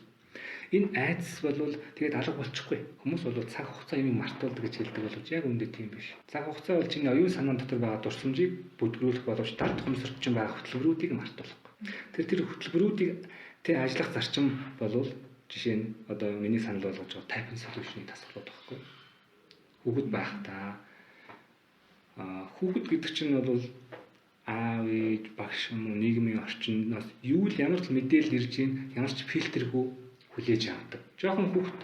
C: Энэ айдас бол тэгээд алга болчихгүй. Хүмүүс бол цаг хугацаа юм мартуулдаг гэж хэлдэг боловч яг үндэ тийм биш. Цаг хугацаа бол чиний оюун санаан дотор байгаа дурсамжийг бүдгрүүлэх боловч дард хумсарчин байгаа хөтөлбөрүүдийг мартуулахгүй. Тэр хөтөлбөрүүдийг тэ ажиллах зарчим бол жишээ нь одоо миний санал болгож байгаа typing solution-ийн тасгалууд байхгүй. Хүүхэд байхдаа хүүхэд гэдэг чинь бол аав ээж багш юм уу нийгмийн орчиноос юу л ямар ч мэдээлэл ирж ийн ямар ч фильтргүй хүлээж авдаг. Жохон хүүхэд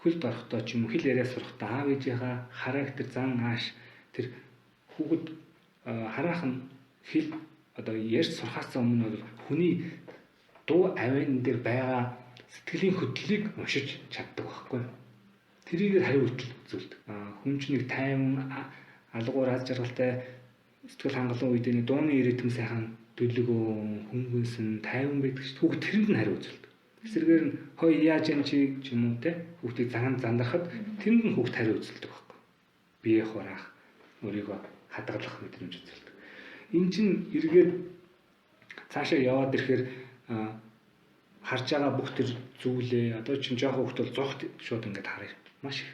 C: хөлд орохдоо ч юм уу хэл яриа сурахдаа аав ээжийнхаа характер зан ааш тэр хүүхэд хараахан хэл одоо ярьж сурахаас өмнө бол хүний дуу авийн дээр байгаа сэтгэлийн хөдлөлийг уншиж чаддаг байхгүй. Тэрийг хариу үзүүлдэг. Хүн чинь нэг тайван алгуур аз жаргалтай сэтгэл хангалуун үед нэг дууны ирэтм сайхан дүлгөө хөнгөнсөн тайван байдаг шүү. Хүүхд тэрэнд нь хариу үзүүлдэг. Эсвэргээр нь хой яаж юм чи ч юм уу те хүүхдийг зандарахад тэрэнд нь хүүхд хариу үзүүлдэг байхгүй. Бие хураах, өөрийгөө хадгалах мэдрэмж үзүүлдэг. Энд чинь эргээд цаашаа яваад ирэхээр харж байгаа бүх тэр зүйлээ одоо чинь жоохон хөлт бол зогт шууд ингээд харъя. Маш их.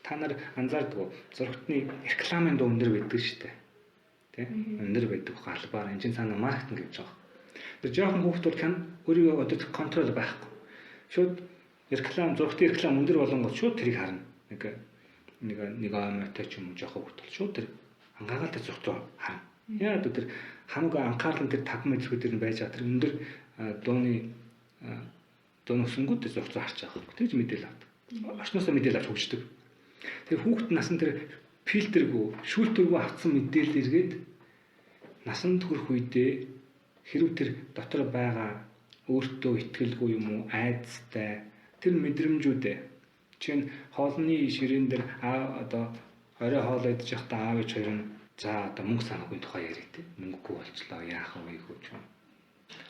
C: Та нар анзаардгүй зургтны рекламын дуу өндөр байдаг шүү дээ. Тэ? Өндөр байдаг албаар энэ чинь цаана маркетинг гэж байгаа. Тэр жоохон хөлт бол өөрийгөө одоо контрол байхгүй. Шууд реклам зургтын реклам өндөр болонгод шууд тэрийг харна. Нэг аймагтай ч юм уу жоохон хөлт бол шууд тэр ангаагаалтай зургт руу харна. Яа одоо тэр хамаг анхаарал тэр 5 метр дээр нь байж байгаа тэр өндөр дууны өсөнгүүд зурцаа харж байгаа. Тэгж мэдээлэл авдаг. Очноосоо мэдээлэл авч хөгждөг. Тэр хүүхэд насанд тэр фильтргүй, шүүлтэргүй авсан мэдээлэл эргээд насанд хүрэх үедээ хэрв тэр дотор байгаа өөртөө итгэлгүй юм уу, айдастай тэр мэдрэмжүүдээ чинь хоолны ширээн дээр одоо орой хоол идэж явахдаа аав ээж хоёр нь за одоо мөнгө санаагүй тухай яриа тий. Мөнгөгүй болчлоо яах вэ гэж юм.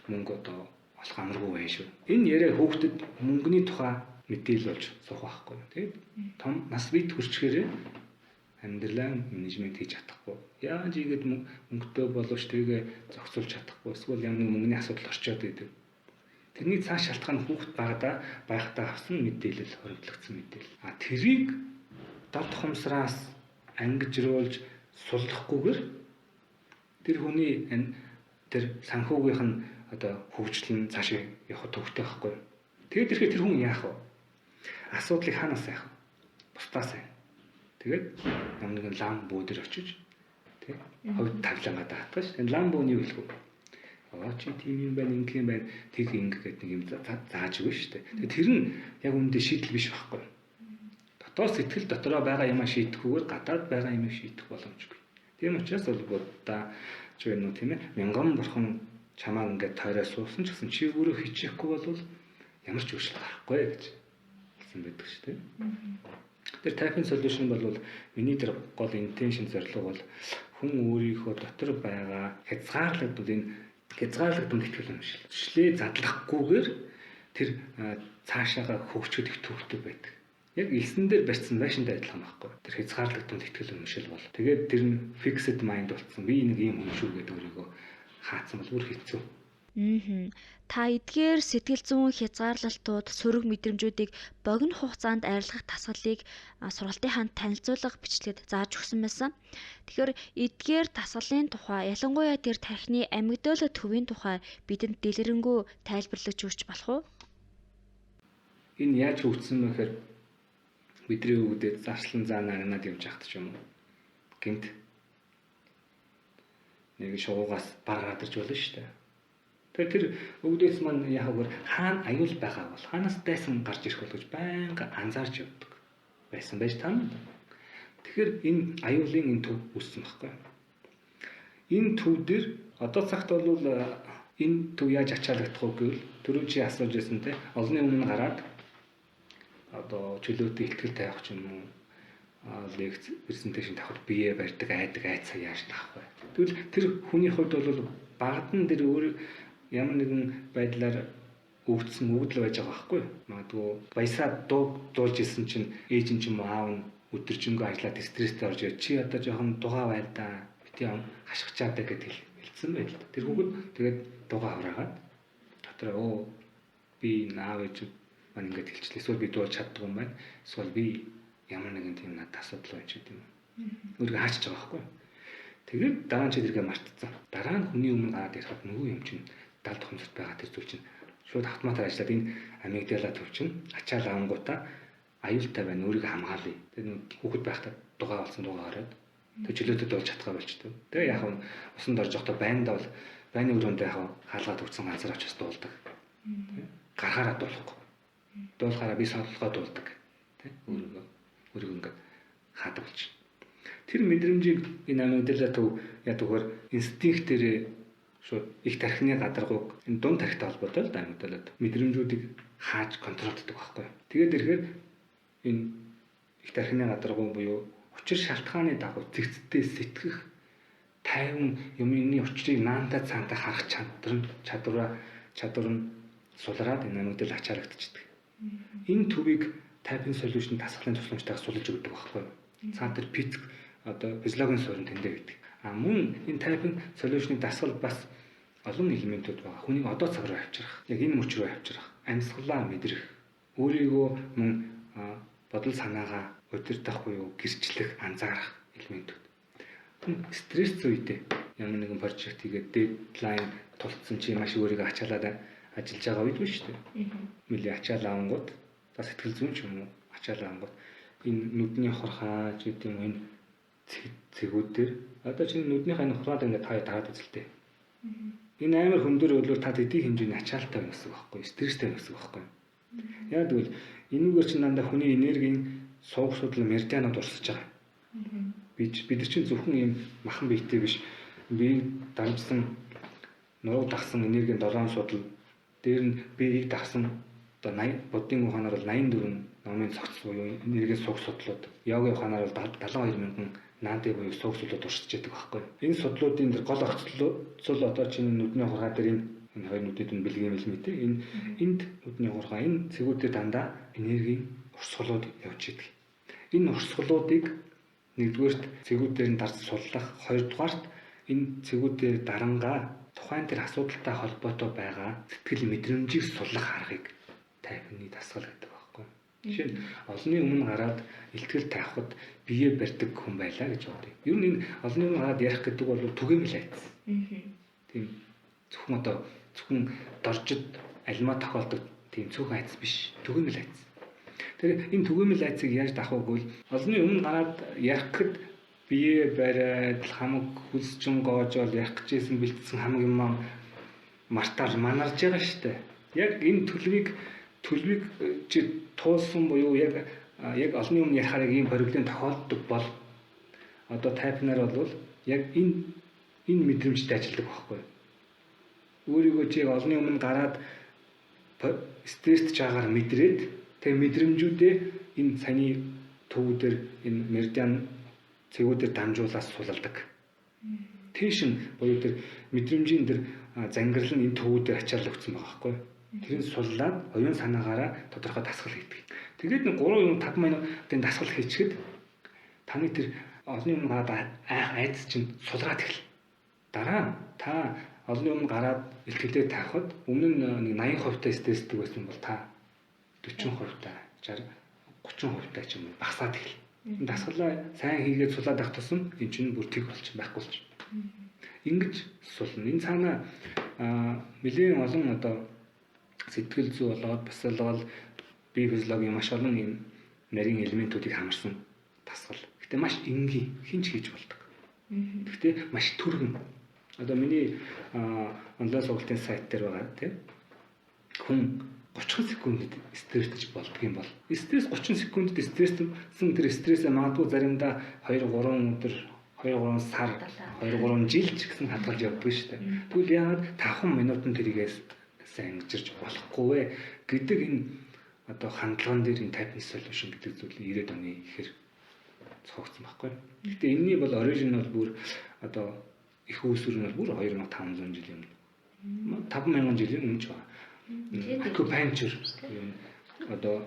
C: Мөнгө одоо болох амаргүй байх шүү. Энэ яриа хүүхдэд мөнгөний тухай мэдээлэл болж суух байхгүй. Тэгээд том нас бит хүрчгээр амьдралаа менежмент хийж чадахгүй. Яаж ийгээд мөнгөтэй боловч тэрийг зохицуулж чадахгүй. Эсвэл ямар нэг мөнгөний асуудал орчоод идэв. Тэрний цааш шалтгаан хүүхд байхдаа авсан мэдээлэл, хоригдлогдсон мэдээлэл. Тэрийг дад хумсраас ангижруулж суллахгүйгээр тэр хүний тэр санхүүгийнх нь одоо хөгжил нь цаашаа явах төвхтэй байхгүй. Тэгээд ирэхэд тэр хүн яах вэ? Асуудлыг хаанаас яах вэ? Бусдаас. Тэгээд ямар нэгэн лам бүү дээр очиж тий хойд тавлангаа даатгаж энэ лам бүүний юу хэлэх вэ? Чи тийм юм байна, ингэх юм байна. Тэг ингэгээд нэг юм зааж өгнө шүү дээ. Тэгээд тэр нь яг үүндээ шийдэл биш байхгүй. Дотоод сэтгэл дотороо байгаа юмаа шийдэхгүйгээр гадаад байгаа юмыг шийдэх боломжгүй. Тийм учраас бол Будда ч юм уу тийм ээ мянган бурхан чамаа ингээд тойроо суусан ч гэсэн чи өөрөө хичээхгүй бол ямар ч өөрчлөлт гарахгүй гэж хэлсэн байдаг шүү дээ. Тэр typing solution бол миний тэр гол intention зорилго бол хүн өөрийнхөө дотор байгаа хязгаарлагдмал итгэл үнэмшил задлахгүйгээр тэр цаашаага хөгжөхөд их төвөгтэй байдаг. Яг элсэн дээр барьсан байшинтай адилхан байхгүй. Тэр хязгаарлагдмал итгэл үнэмшил бол тэгээд тэр нь fixed mind болсон. Би нэг юм хүн шүү гэдэг өөрийгөө хаацсан бол бүр хэцүү.
B: Та эдгээр сэтгэл зүйн хязгаарлалтууд, сөрөг мэдрэмжүүдийг богино хугацаанд арилгах дасгалыг сургалтын ханд танилцуулга бичлэгэд зааж өгсөн байсан. Тэгэхээр эдгээр дасгалын тухай, ялангуяа тэр тархины амигдала төвийн тухай бидэнд дэлгэрэнгүй тайлбарлаж өгч болох уу?
C: Энэ яаж хөгжсөн бэ гэхээр бидний өвгдөд зарслан заана агнаад явж ахт ч юм уу. Гэмт нэг шуугаас баргаад ирж болно шүү дээ. Тэгэхээр тэр өвгдөөс маань яг хаана аюул байгаа бол хаанаас дайсан гарч ирэх бол гэж байнга анзаарч явдаг байсан байж таа. Тэгэхээр энэ аюулын энэ төв үүссэн байхгүй. Энэ төв дээр одоо цагт бол энэ төв яаж ачаалагдах вэ гэвэл түрүү чи асууж байсан те олонний өмнө гараад одоо чөлөөтэй ихтгэл тавих ч юм уу лекц презентацийн тавхад бие барьдаг айцаа яаж таах вэ? Тэгвэл тэр хүний хувьд бол багадан тэр өөр ямар нэгэн байдлаар өвдсөн өвдөл байж байгаа байхгүй. Магадгүй баясаа дуулж исэн чинь ээж нь ч юм уу аав нь өдөржингөө ажиллаад стресстэй орж ирээ. Чи одоо жоохон дугаа байл да. Бити хашгичаад гэдэг хэлсэн байл. Тэр хүүхэд тэгээд дугаа авраагаад дотроо би наав ээж маань ингэж хэлчихлээ. Эсвэл би дуулж чаддаг юм байна. Эсвэл би ямар нэгэн тийм надад асуудал байна ч гэдэг юм. Өөрийгөө хаачж байгаа байхгүй. Тэгээд дараа нь ч тэргээ мартцсан. Дараа нь хүний өмнө гараад ирэхэд нөгөө юм чинь далд хомсод байгаа тэр зүйл чинь шууд автоматар ажиллаад энэ амигдала төв чинь ачаал авангуудаа аюултай байна өөрийгөө хамгаалъя. Тэгээд хүүхэд байхдаа дугаа болсон дугаа хараад тэг чөлөөтэй болж чадгаа болчтой. Тэгээ яг нь усанд орж явахдаа байндаа бол байны өрөөндөө яг хаалгаад өгсөн ганцаар очиж дуулдаг. Гарахаараа дуулахгүй. Дуулахаараа би сонголгоо дуулдаг. Тэ өөрийгөө ингээд хаадаг болчих. Тэр мэдрэмжийг энэ амигдала төв ядгаар инстинктээр шууд их тархины гадаргууг энэ дунд тархитай холбоотой л амигдалаад мэдрэмжүүдийг хааж контролддог байхгүй. Тэгээд ирэхээр энэ их тархины гадаргуу буюу учир шалтгааны дагуу зэгцтэй сэтгэх тайван юмны учрыг наантай цаантай харах чадвар нь сулраад энэ амигдал ачаалагдчихдаг. Энэ төвийг typing solution дасгалын тусламжтайгаар сулж өгдөг байхгүй. Цаан дээр физиологийн суурин тэндээ гэдэг. Мөн энэ typing solution-ы дасгал бас олон элементүүд байгаа. Хүнийг одоо цаг руу авчрах, яг энэ мөч рүү авчрах, амьсгалаа мэдрэх, өөрийгөө мөн бодол санаагаа удирдах буюу гэрчлэх, анзаарах элементүүд. Стресс үедээ ямар нэгэн прожект хийгээд дедлайн тулцсан чи маш өөрийгөө ачаалаад ажиллаж байгаа үед биш үү? Мөлийн ачаал авангууд, бас сэтгэл зүйн ч юм уу ачаал авангууд энэ нүдний хорхоо ч гэдэг юм энэ цэгүүд дээр одоо чинь нүднийхээ нухраад ингээд таад үзэлтэй. Энэ амар хөндөр өглөө та тэдний хэмжээний ачаалтай байна гэсэн үг байхгүй, стресстэй байна гэсэн үг байхгүй. Яг тэгвэл энэгээр чинь дандаа хүний энергийн суух судлал меридианууд урсаж байгаа. Бид нар чинь зөвхөн ийм махан биетэй биш. Биеийг дамжсан нуруу дагсан энергийн долоон судал дээр нь биеийг дагсан одоо 80 буддын ухаанаар бол 84 номын цогц буюу энергийн суух судлууд, йогийн ухаанаар бол 72000 наадын буюу суух судлууд урсаж байдаг байхгүй. Энэ судлуудын дээр гол огцлол одоо чинь нүдний хургаа дээр энэ хоёр нүдэд нь бэлгийн элементтэй энд нүдний хургаа энэ цэгүүдээр дандаа энергийн урсгалууд явж идэг. Энэ урсгалуудыг нэгдүгээрт цэгүүдээр нь дарж суллах, хоёрдугаарт энэ цэгүүдээр дарангаа тухайн тэр асуудалтай холбоотой байгаа сэтгэл мэдрэмжийг суллах аргыг typing-ы дасгал гэдэг байхгүй. Жишээ нь олонний өмнө гараад илтгэл тавихад бие барьдаг хүн байлаа гэж бодъё. Ер нь энэ олонний өмнө гараад ярих гэдэг бол түгээмэл айц. Тийм зөвхөн доржид альма тохиолдог тийм цөөхөн айц биш. Түгээмэл айц. Тэр энэ түгээмэл айцыг яаж давах вэ гэвэл олонний өмнө гараад ярих гэд бие бариад хамаг хөлсжин гоожол ярих гэжсэн бэлдсэн хамаг юм мартаар манарж байгаа шүү дээ. Яг энэ төлөвийг чи туулсан буюу яг олонний өмнө ярихаар ийм бориглын тохиолддог бол одоо typing-аар бол яг энэ мэдрэмжтэй ажилладаг байхгүй. Өөрийгөө чи олонний өмнө гараад стресстэй жаагаар мэдрээд тэгээ мэдрэмжүүдээ энэ саяны төвүүдээр энэ меридиан цэгүүдээр дамжуулаад сулалдаг. Теншн буюу тэр мэдрэмжийн тэр зангирал нь энэ төвүүдээр ачаалал өгсөн байгаа байхгүй. Тэрийг суллаад оюун санаагаараа тодорхой дасгал хийдэг. Тэгээд нэг 3 юм 5 минутын дасгал хийчихэд таны тэр олонний өмнө гараад айдас чинь сулраад эхэлнэ. Дараа нь та олонний өмнө гараад илтгэлээ таахад өмнө нь 80% стресстэй байсан бол та 40% 60 30% ч юм уу багасаад эхэлнэ. Дасгалаа сайн хийгээд сулаад авах тусам эн чинь бүр тэг болчих байхгүй болчих. Ингэж сулна. Энэ цаана нэлээд олон одоо сэтгэл зүй болоод бас л бие физиологийн маш олон юм нарийн элементүүдийг хамарсан дасгал. Гэтэ маш энгийн хинч хийж болдог. Гэхдээ маш түргэн. Одоо миний онлайн сургалтын сайт дээр байгаа тийм хүн 30 секундэд стресстэж болдго юм бол стресс 30 секундэд стресстсэн тэр стрессээ магадгүй заримдаа 2 3 өдөр 2 3 сар 2 3 жил ч гэсэн хадгалж явдаг шүү дээ. Тэгвэл яагаад 5 минутанд тэрийгээс сайн ангижирч болохгүй вэ гэдэг энэ одоо хандлаган дээр энэ type solution гэдэг зүйлийг 90-ад оны ихэр цогцсон байхгүй. Гэтэ энэний бол оригинал бүр одоо их үүсвэр нь бүр 2500 жилийн өмнө 5000 жилийн өмнө ч байна. Acupuncture одоо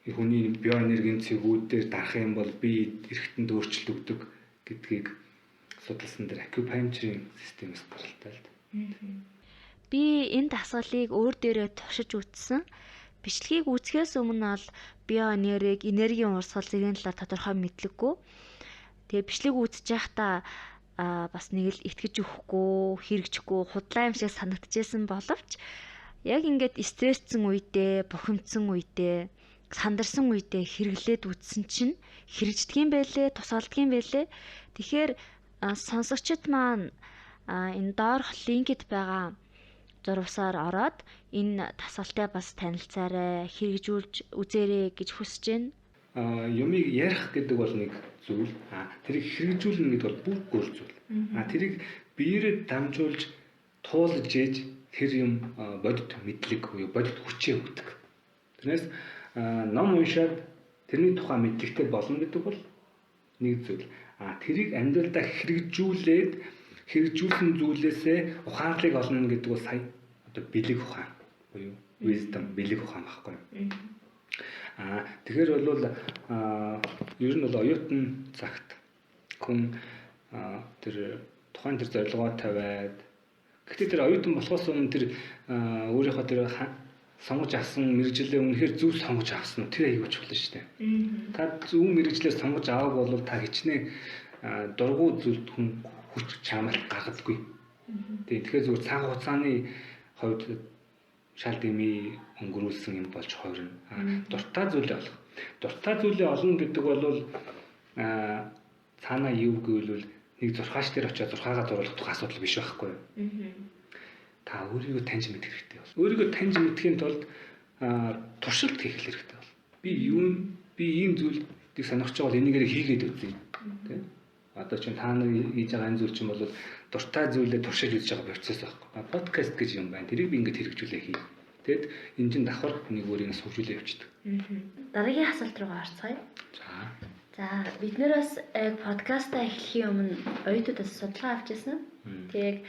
C: хүний биоэнергийн цэгүүд дээр дарах юм бол бие эргэтэнд өөрчлөлт өгдөг гэдгийг судалсан дээр acupuncture системээс гаралтай л.
B: Би энэ дасгалыг өөр дээрээ туршиж үзсэн. Бичлэгийг үзэхээс өмнө бол биоэнерги, энергийн урсгал зэргийн талаар тодорхой мэдлэггүй. Тэгээ бичлэг үзэж байхдаа бас нэг л итгэж өгөхгүй, хэрэгжихгүй, худлаа юм шиг санагдчихсэн боловч яг ингээд стрессцэн үедээ, бухимдсан үедээ, сандарсан үедээ хэрэглээд үзсэн чинь хэрэгждэг юм байлээ, тусалдаг юм байлээ. Тэгэхээр сонсогчид маань энэ доорх линкэд байгаа зурвасаар ороод энэ дасгалтай бас танилцаарай, хэрэгжүүлж үзээрэй гэж хүсэж байна.
C: Юмыг ярих гэдэг бол нэг зүйл. Тэрийг хэрэгжүүлнэ гэдэг бол бүр өөр зүйл. Тэрийг биеэрээ дамжуулж туулж ээж тэр юм бодит мэдлэг буюу бодит хүчээ өгдөг. Тэрнээс ном уншаад тэрний тухай мэдлэгтэй болно гэдэг бол нэг зүйл. Тэрийг амьдралдаа хэрэгжүүлсэн зүйлээсээ ухаанлыг олно гэдэг бол сая одоо бэлэг ухаан буюу wisdom бэлэг ухаан багхгүй. Тэгэхээр бол ер нь бол оюутан цагт хүн тэр тухайн тэр зорилгоо тавиад гэхдээ тэр оюутан болохоос өмнө тэр өөрийнхөө тэр сонгож авсан мэрэгжлээ үнэхээр зөв сонгож авсан нь тэр аягүй чухал шүү дээ. Та зөв мэрэгжлээ сонгож авах бол та хичнээн дургу зүйлд хүн хүч чамаалт гаргадаггүй. Тэгэхээр зөвхөн цаг хугацааны хувьд шал дэмий өнгөрүүлсэн юм болж хувирна. Дуртай зүйлээ олох. Дуртай зүйлээ олно гэдэг бол цаанаа юу гэвэл нэг зурхаач дээр очиод зурхаагаа дуруулах тухай асуудал биш байхгүй юу? Та өөрийгөө таньж мэдэх хэрэгтэй бол. Өөрийгөө таньж мэдэхийн тулд туршилт хийх хэрэгтэй бол. Би ийм зүйлийг сонирхож байгаа бол энийгээр хийгээд үзье. Тэ? Одоо чинь та нар хийж байгаа энэ зүйл чинь бол дуртай зүйлээ туршиж үзэж байгаа процесс байхгүй. Подкаст гэж юм байна. Тэрийг би ингэж хэрэгжүүлээ хий. Тэгэд энэ чинь давхар нэг өөрийг сувжуулээ явчихдаг.
B: Дараагийн асуулт руу орцгоё. За бид нэр бас подкастаа эхлэхийн өмнө оюутнуудаас судалгаа авч ирсэн. Тэгээд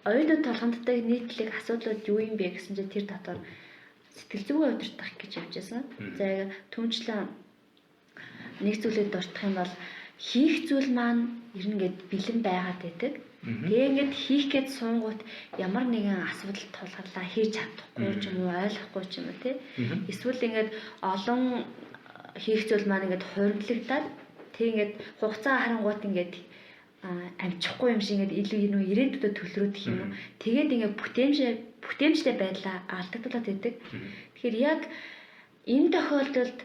B: оюутнууд толгомддог нийтлэг асуудлууд юу юм бэ гэсэн чинь тэр дотор сэтгэл зүйн удирдах гэж явж ирсэн. За түнчлэн нэг зүйлээр дуртах юм бол хийх зүйл маань ер нь ингээд бэлэн байгаад байдаг. Тэгээ ингээд хийх гээд суунгууд ямар нэгэн асуудал тулгарлаа хийж чадахгүй ч юм уу ойлгохгүй ч юм уу тий. Эсвэл ингээд олон хийх зүйл маань ингээд хуримтлагдаад тэг ингээд хугацаа харангуут ингээд амжихгүй юм шиг ингээд илүү юм ирээдүйдээ төлрөөдөх юм уу. Тэгээд ингээд бүтээмжтэй байдлаа алдагдуулаад байдаг. Тэгэхээр яг энэ тохиолдолд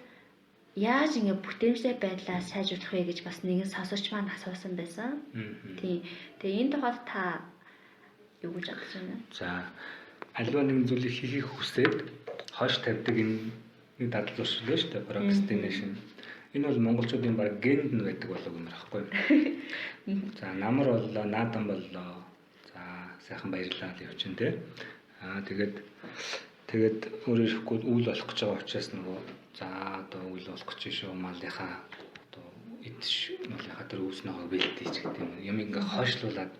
B: яаж ингээд бүтээмжтэй байдлаа сайжруулах вэ гэж бас нэгэн сонсогч маань асуусан байсан. Тийм. Тэгээ энэ тухайд та юу гэж бодож байна?
C: За альва нэгэн зүйлийг хийхийг хүсээд хойш тавьдаг энэ нэг дадал зуршил шүү дээ, procrastination. Энэ бол монголчуудын баг генд нь байдаг болов юм аахгүй. За намар боллоо, наадан боллоо. За сайхан баярлалаа л явчихна те. Тэгээд өөрөө ирэхгүй үйл болох гэж байгаа учраас нөгөө за одоо үйл болох гэж шүү малынхаа одоо малынхаа тэр үүснэгээ бэлдээч гэдэг юм ингээ хойшлуулад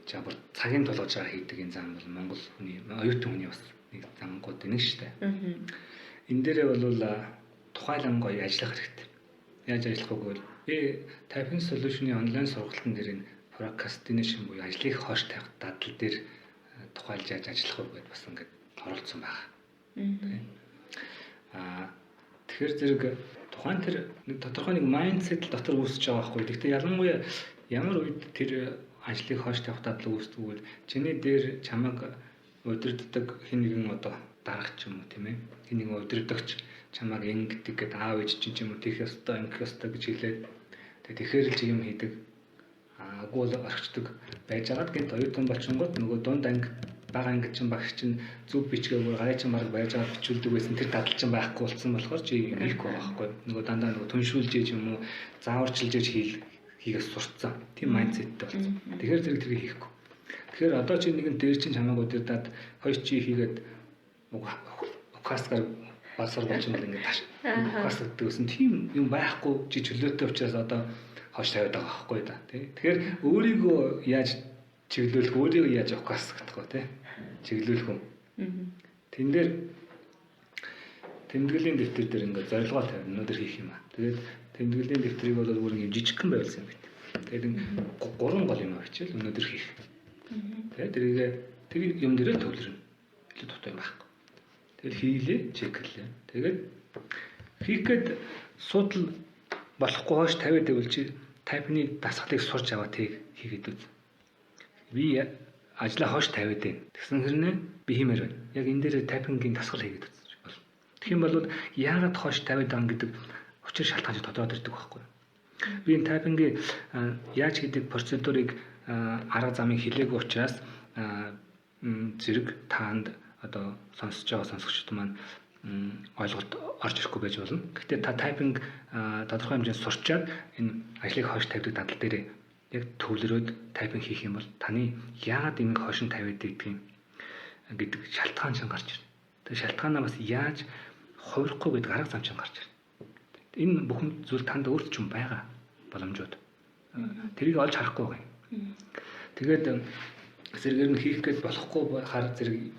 C: жабар цагийн тулгаж байгаа хийдэг энэ зам бол монгол хүний оюутан хүний бас нэг замгууд нэг шүү дээ. Энэ дээрээ бол тухайлан гоё ажиллах хэрэгтэй. Яаж ажиллах вэ гэвэл би Typing Solution-ы онлайн сургалтын дээр энэ procrastination буюу ажлыг хойш тавих дадал дээр тухайлж яаж ажиллах вэ гэдээ бас ингээд оролцсон байна. Тэгэхээр зэрэг тухайн тэр нэг тодорхой нэг майндсет дотор үүсэж байгаа байхгүй. Гэхдээ ялангуяа ямар үед тэр ажлыг хойш тавих дадал үүсдэг вэ? Чиний дээр чамайг удирддаг хэн нэгэн одоо дарагч юм уу тийм ээ? Хэн нэгэн удирдагч чамайг ингэдэг гэдэг аав ээж чинь юм уу тийх ёстой ингэх ёстой гэж хэлээд тэгэхээр л чи юм хийдэг. Агуул орчдөг байж байгаад гинт оюутан болчингууд нөгөө дунд анги бага ангид чинь багш чинь зөв бичгээгээр гай чинь баг байж байгаа бичүүлдэг байсан тэр дадал чинь байхгүй болсон болохоор чи хийхгүй байгаа байхгүй нөгөө дандаа нөгөө түншүүлж ийж юм уу зааварчилж ийж хийгээс сурцсан тийм майндсеттэй болсон. Тэгэхээр зэрэг тэрийг хийхгүй. Тэгэхээр одоо чи нэгэн дээр чинь чамайг удирдаад хоёр чи хийгээд укастгаар басар болчихсон бол ингээд тааш укаст гэдэг үсэн тийм юм байхгүй чи чөлөөтэй учраас одоо хойш тавиад байгаа байхгүй да тий. Тэгэхээр өөрийгөө яаж чиглүүлэх өөрийгөө яаж укаст гэдэг вэ тий. Чиглүүлэх юм. Тэн дээр тэмдэглэлийн дэвтэр дээр ингээд зорилгоо тавина өнөөдөр хийх юм аа. Тэгээд тэмдэглэлийн дэвтрийг бол бүр ингэ жижигхэн байвалсан юм байна. Тэгээд гурван гол юм авчил өнөөдөр хийх. Тэгээд тэр юм дээрээ төвлөрнө. Илүү дутуу юм байхгүй. Тэгээд хийлээ, чеклээ. Тэгээд хийх гээд судал болохгүй хойш тавиад байвал чи тайпны дасгалыг сурч аваад хийгээд үз. Би ажлаа хойш тавиад байна. Тэгсэн хэрнээ би хиймээр байна. Яг энэ дээр тайпингийн дасгал хийгээд үз бол. Тэгэх юм бол яагаад хойш тавиад байгаа гэдэг учир шалтгаанч тодорхой ирдэг байхгүй. Би энэ тайпингийн яаж хийдэг процедурыг арга замыг хэлээгүй учраас зэрэг таанд одоо сонсож байгаа сонсогчдод маань ойлголт орж ирэхгүй байж болно. Гэхдээ та тайпинг тодорхой хэмжээнд сурчаад энэ ажлыг хойш тавьдаг дадал дээр яг төвлөрөөд тайпинг хийх юм бол таны яагаад энийг хойш нь тавиад гэдэг шалтгаан чинь гарч ирнэ. Тэр шалтгаанаа бас яаж хувирахгүй гэдэг арга зам чинь гарч ирнэ. Энэ бүхэн зүйл танд өөрт ч юм байгаа боломжууд. Тэрийг олж харахгүй байгаа юм. Тэгээд зэрэгээр нь хийх гээд болохгүй хар зэрэг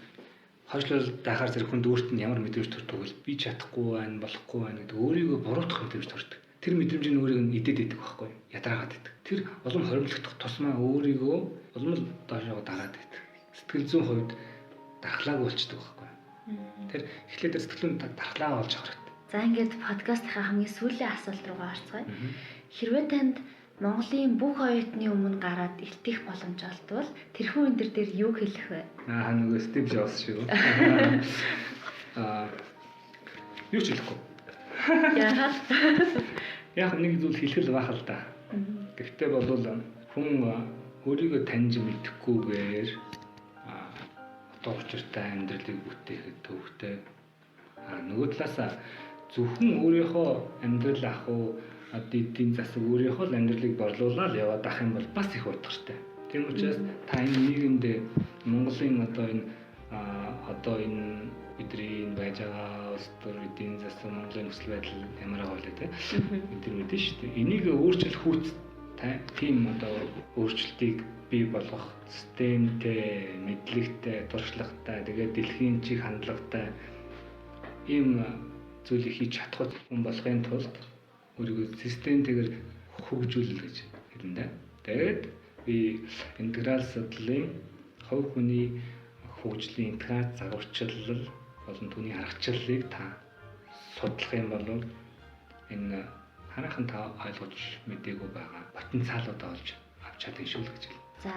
C: хойшлол дахаар зэрэг хүнд өөрт нь ямар мэдрэмж төрдөг вэ? Би чадахгүй байна, болохгүй байна гэдэг өөрийгөө буруутгах мэдрэмж төрдөг. Тэр мэдрэмжийн өөрийг нь идээд идэг байхгүй юу? Ядраагаад идэг. Тэр улам хоримтлогдох тусмаа өөрийгөө улам л доошоо дараад идэг. Сэтгэл зүйн хувьд дархлаагүй болчихдог байхгүй юу? Тэр эхлээд сэтгэл зүйн дархлаа олж авах хэрэгтэй.
B: За ингээд подкастынхаа хамгийн сүүлийн асуулт руугаа орцгоё. Хэрвээ танд Монголын бүх оюутны өмнө гараад илтгэх боломж олдвол тэрхүү энэ дээр юу хэлэх вэ?
C: Нөгөө Стив Джобс шиг үү? Юу ч хэлэхгүй.
B: Яагаад?
C: Яг нэг зүйл хэлэх л байх л да. Гэхдээ бол хүн өөрийгөө таньж мэдэхгүйгээр утга учиртай амьдралыг бүтээхэд төвхтэй. Нөгөө талаас зөвхөн өөрийнхөө амьдрал ах уу эдийн засаг өөрийнхөө л амьдралыг борлуулаад яваад ах юм бол бас их утгатай. Тийм учраас та энэ нийгэмд Монголын одоо энэ бидний байж байгаа улс төр эдийн засаг Монголын нөхцөл байдал ямар байгаа вэ те? Бид мэдэн шүү дээ. Энийг өөрчлөх хүүц тийм одоо өөрчлөлтийг бий болгох системтэй, мэдлэгтэй, туршлагатай, тэгээд дэлхийн чиг хандлагатай ийм зүйлийг хийж чадах хүн болохын тулд өөрийгөө системтэйгээр хөгжүүлнэ гэж хэлнэ да. Тэгээд би интеграл судлалын хувь хүний хөгжлийн интеграц загварчлал болон түүний аргачлалыг та судлах юм бол энэ хараахан та ойлгож мэдээгүй байгаа потенциалуудаа олж авч чадах шүү л гэж хэлнэ.
B: За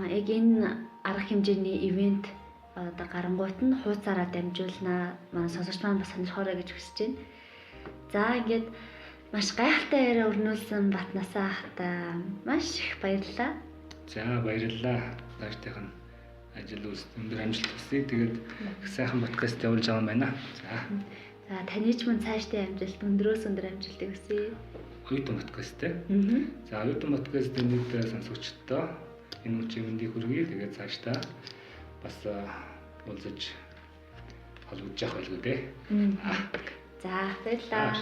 B: яг энэ арга хэмжээний ивент одоо гарангуут нь хуудасаараа дамжуулнаа манай сонсогч маань бас сонирхоорой гэж хүсэж байна. За ингээд маш гайхалтай яриа өрнүүлсэн Батнасаа хата маш их баярлалаа.
C: За баярлалаа. Таашдынх нь ажил өндөр амжилт хүсье. Тэгээд сайхан подкаст явуулж байгаа юм байна. За.
B: За таны ч мань цаашдаа амжилт өндрөөс өндөр амжилтыг хүсье.
C: Оюутан подкасттэй.
B: Аа.
C: За оюутан подкастын нэг сонсогчдоо энэ үчиг мэндийг хүргэе. Тэгээд цаашдаа бас уулзаж холбож явах байлгүй дээ.
B: За баярлалаа.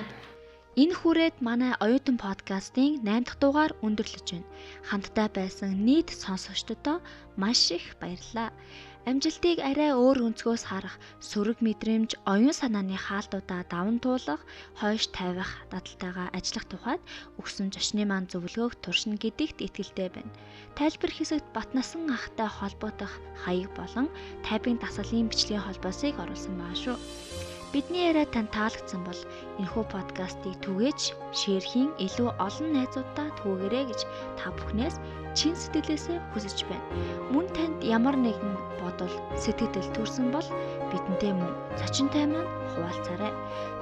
B: Энэ хүрээд манай оюутан подкастын 8 дахь дугаар өндөрлөж байна. Хамтдаа байсан нийт сонсогчдод маш их баярлалаа. Амжилтыг арай өөр өнцгөөс харах, сөрөг мэдрэмж, оюун санааны хаалтуудаа даван туулах, хойш тавих дадалтайгаа ажиллах тухайд өгсөн зочны маань зөвлөгөөг туршина гэдэгт итгэлтэй байна. Тайлбар хэсэгт Батнасан ахтай холбогдох хаяг болон тайпинг дасгалын бичлэгийн холбоосыг оруулсан байгаа шүү. Бидний яриа тань таалагдсан бол энэхүү подкастыг түгээж, шеэрхийн илүү олон найзуудаа түгээгээрэй гэж та бүхнээс чин сэтгэлээсээ хүсэж байна. Мөн танд ямар нэгэн бодол, сэтгэл төрсөн бол бидэнтэй мөн зочинтой маань хуваалцаарай.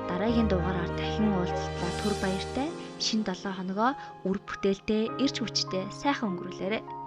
B: Дараагийн дугаараар дахин уулзлаа түр баяртай. Шинэ 7 хоногоо үр бүтээлтэй, эрч хүчтэй сайхан өнгөрүүлээрэй.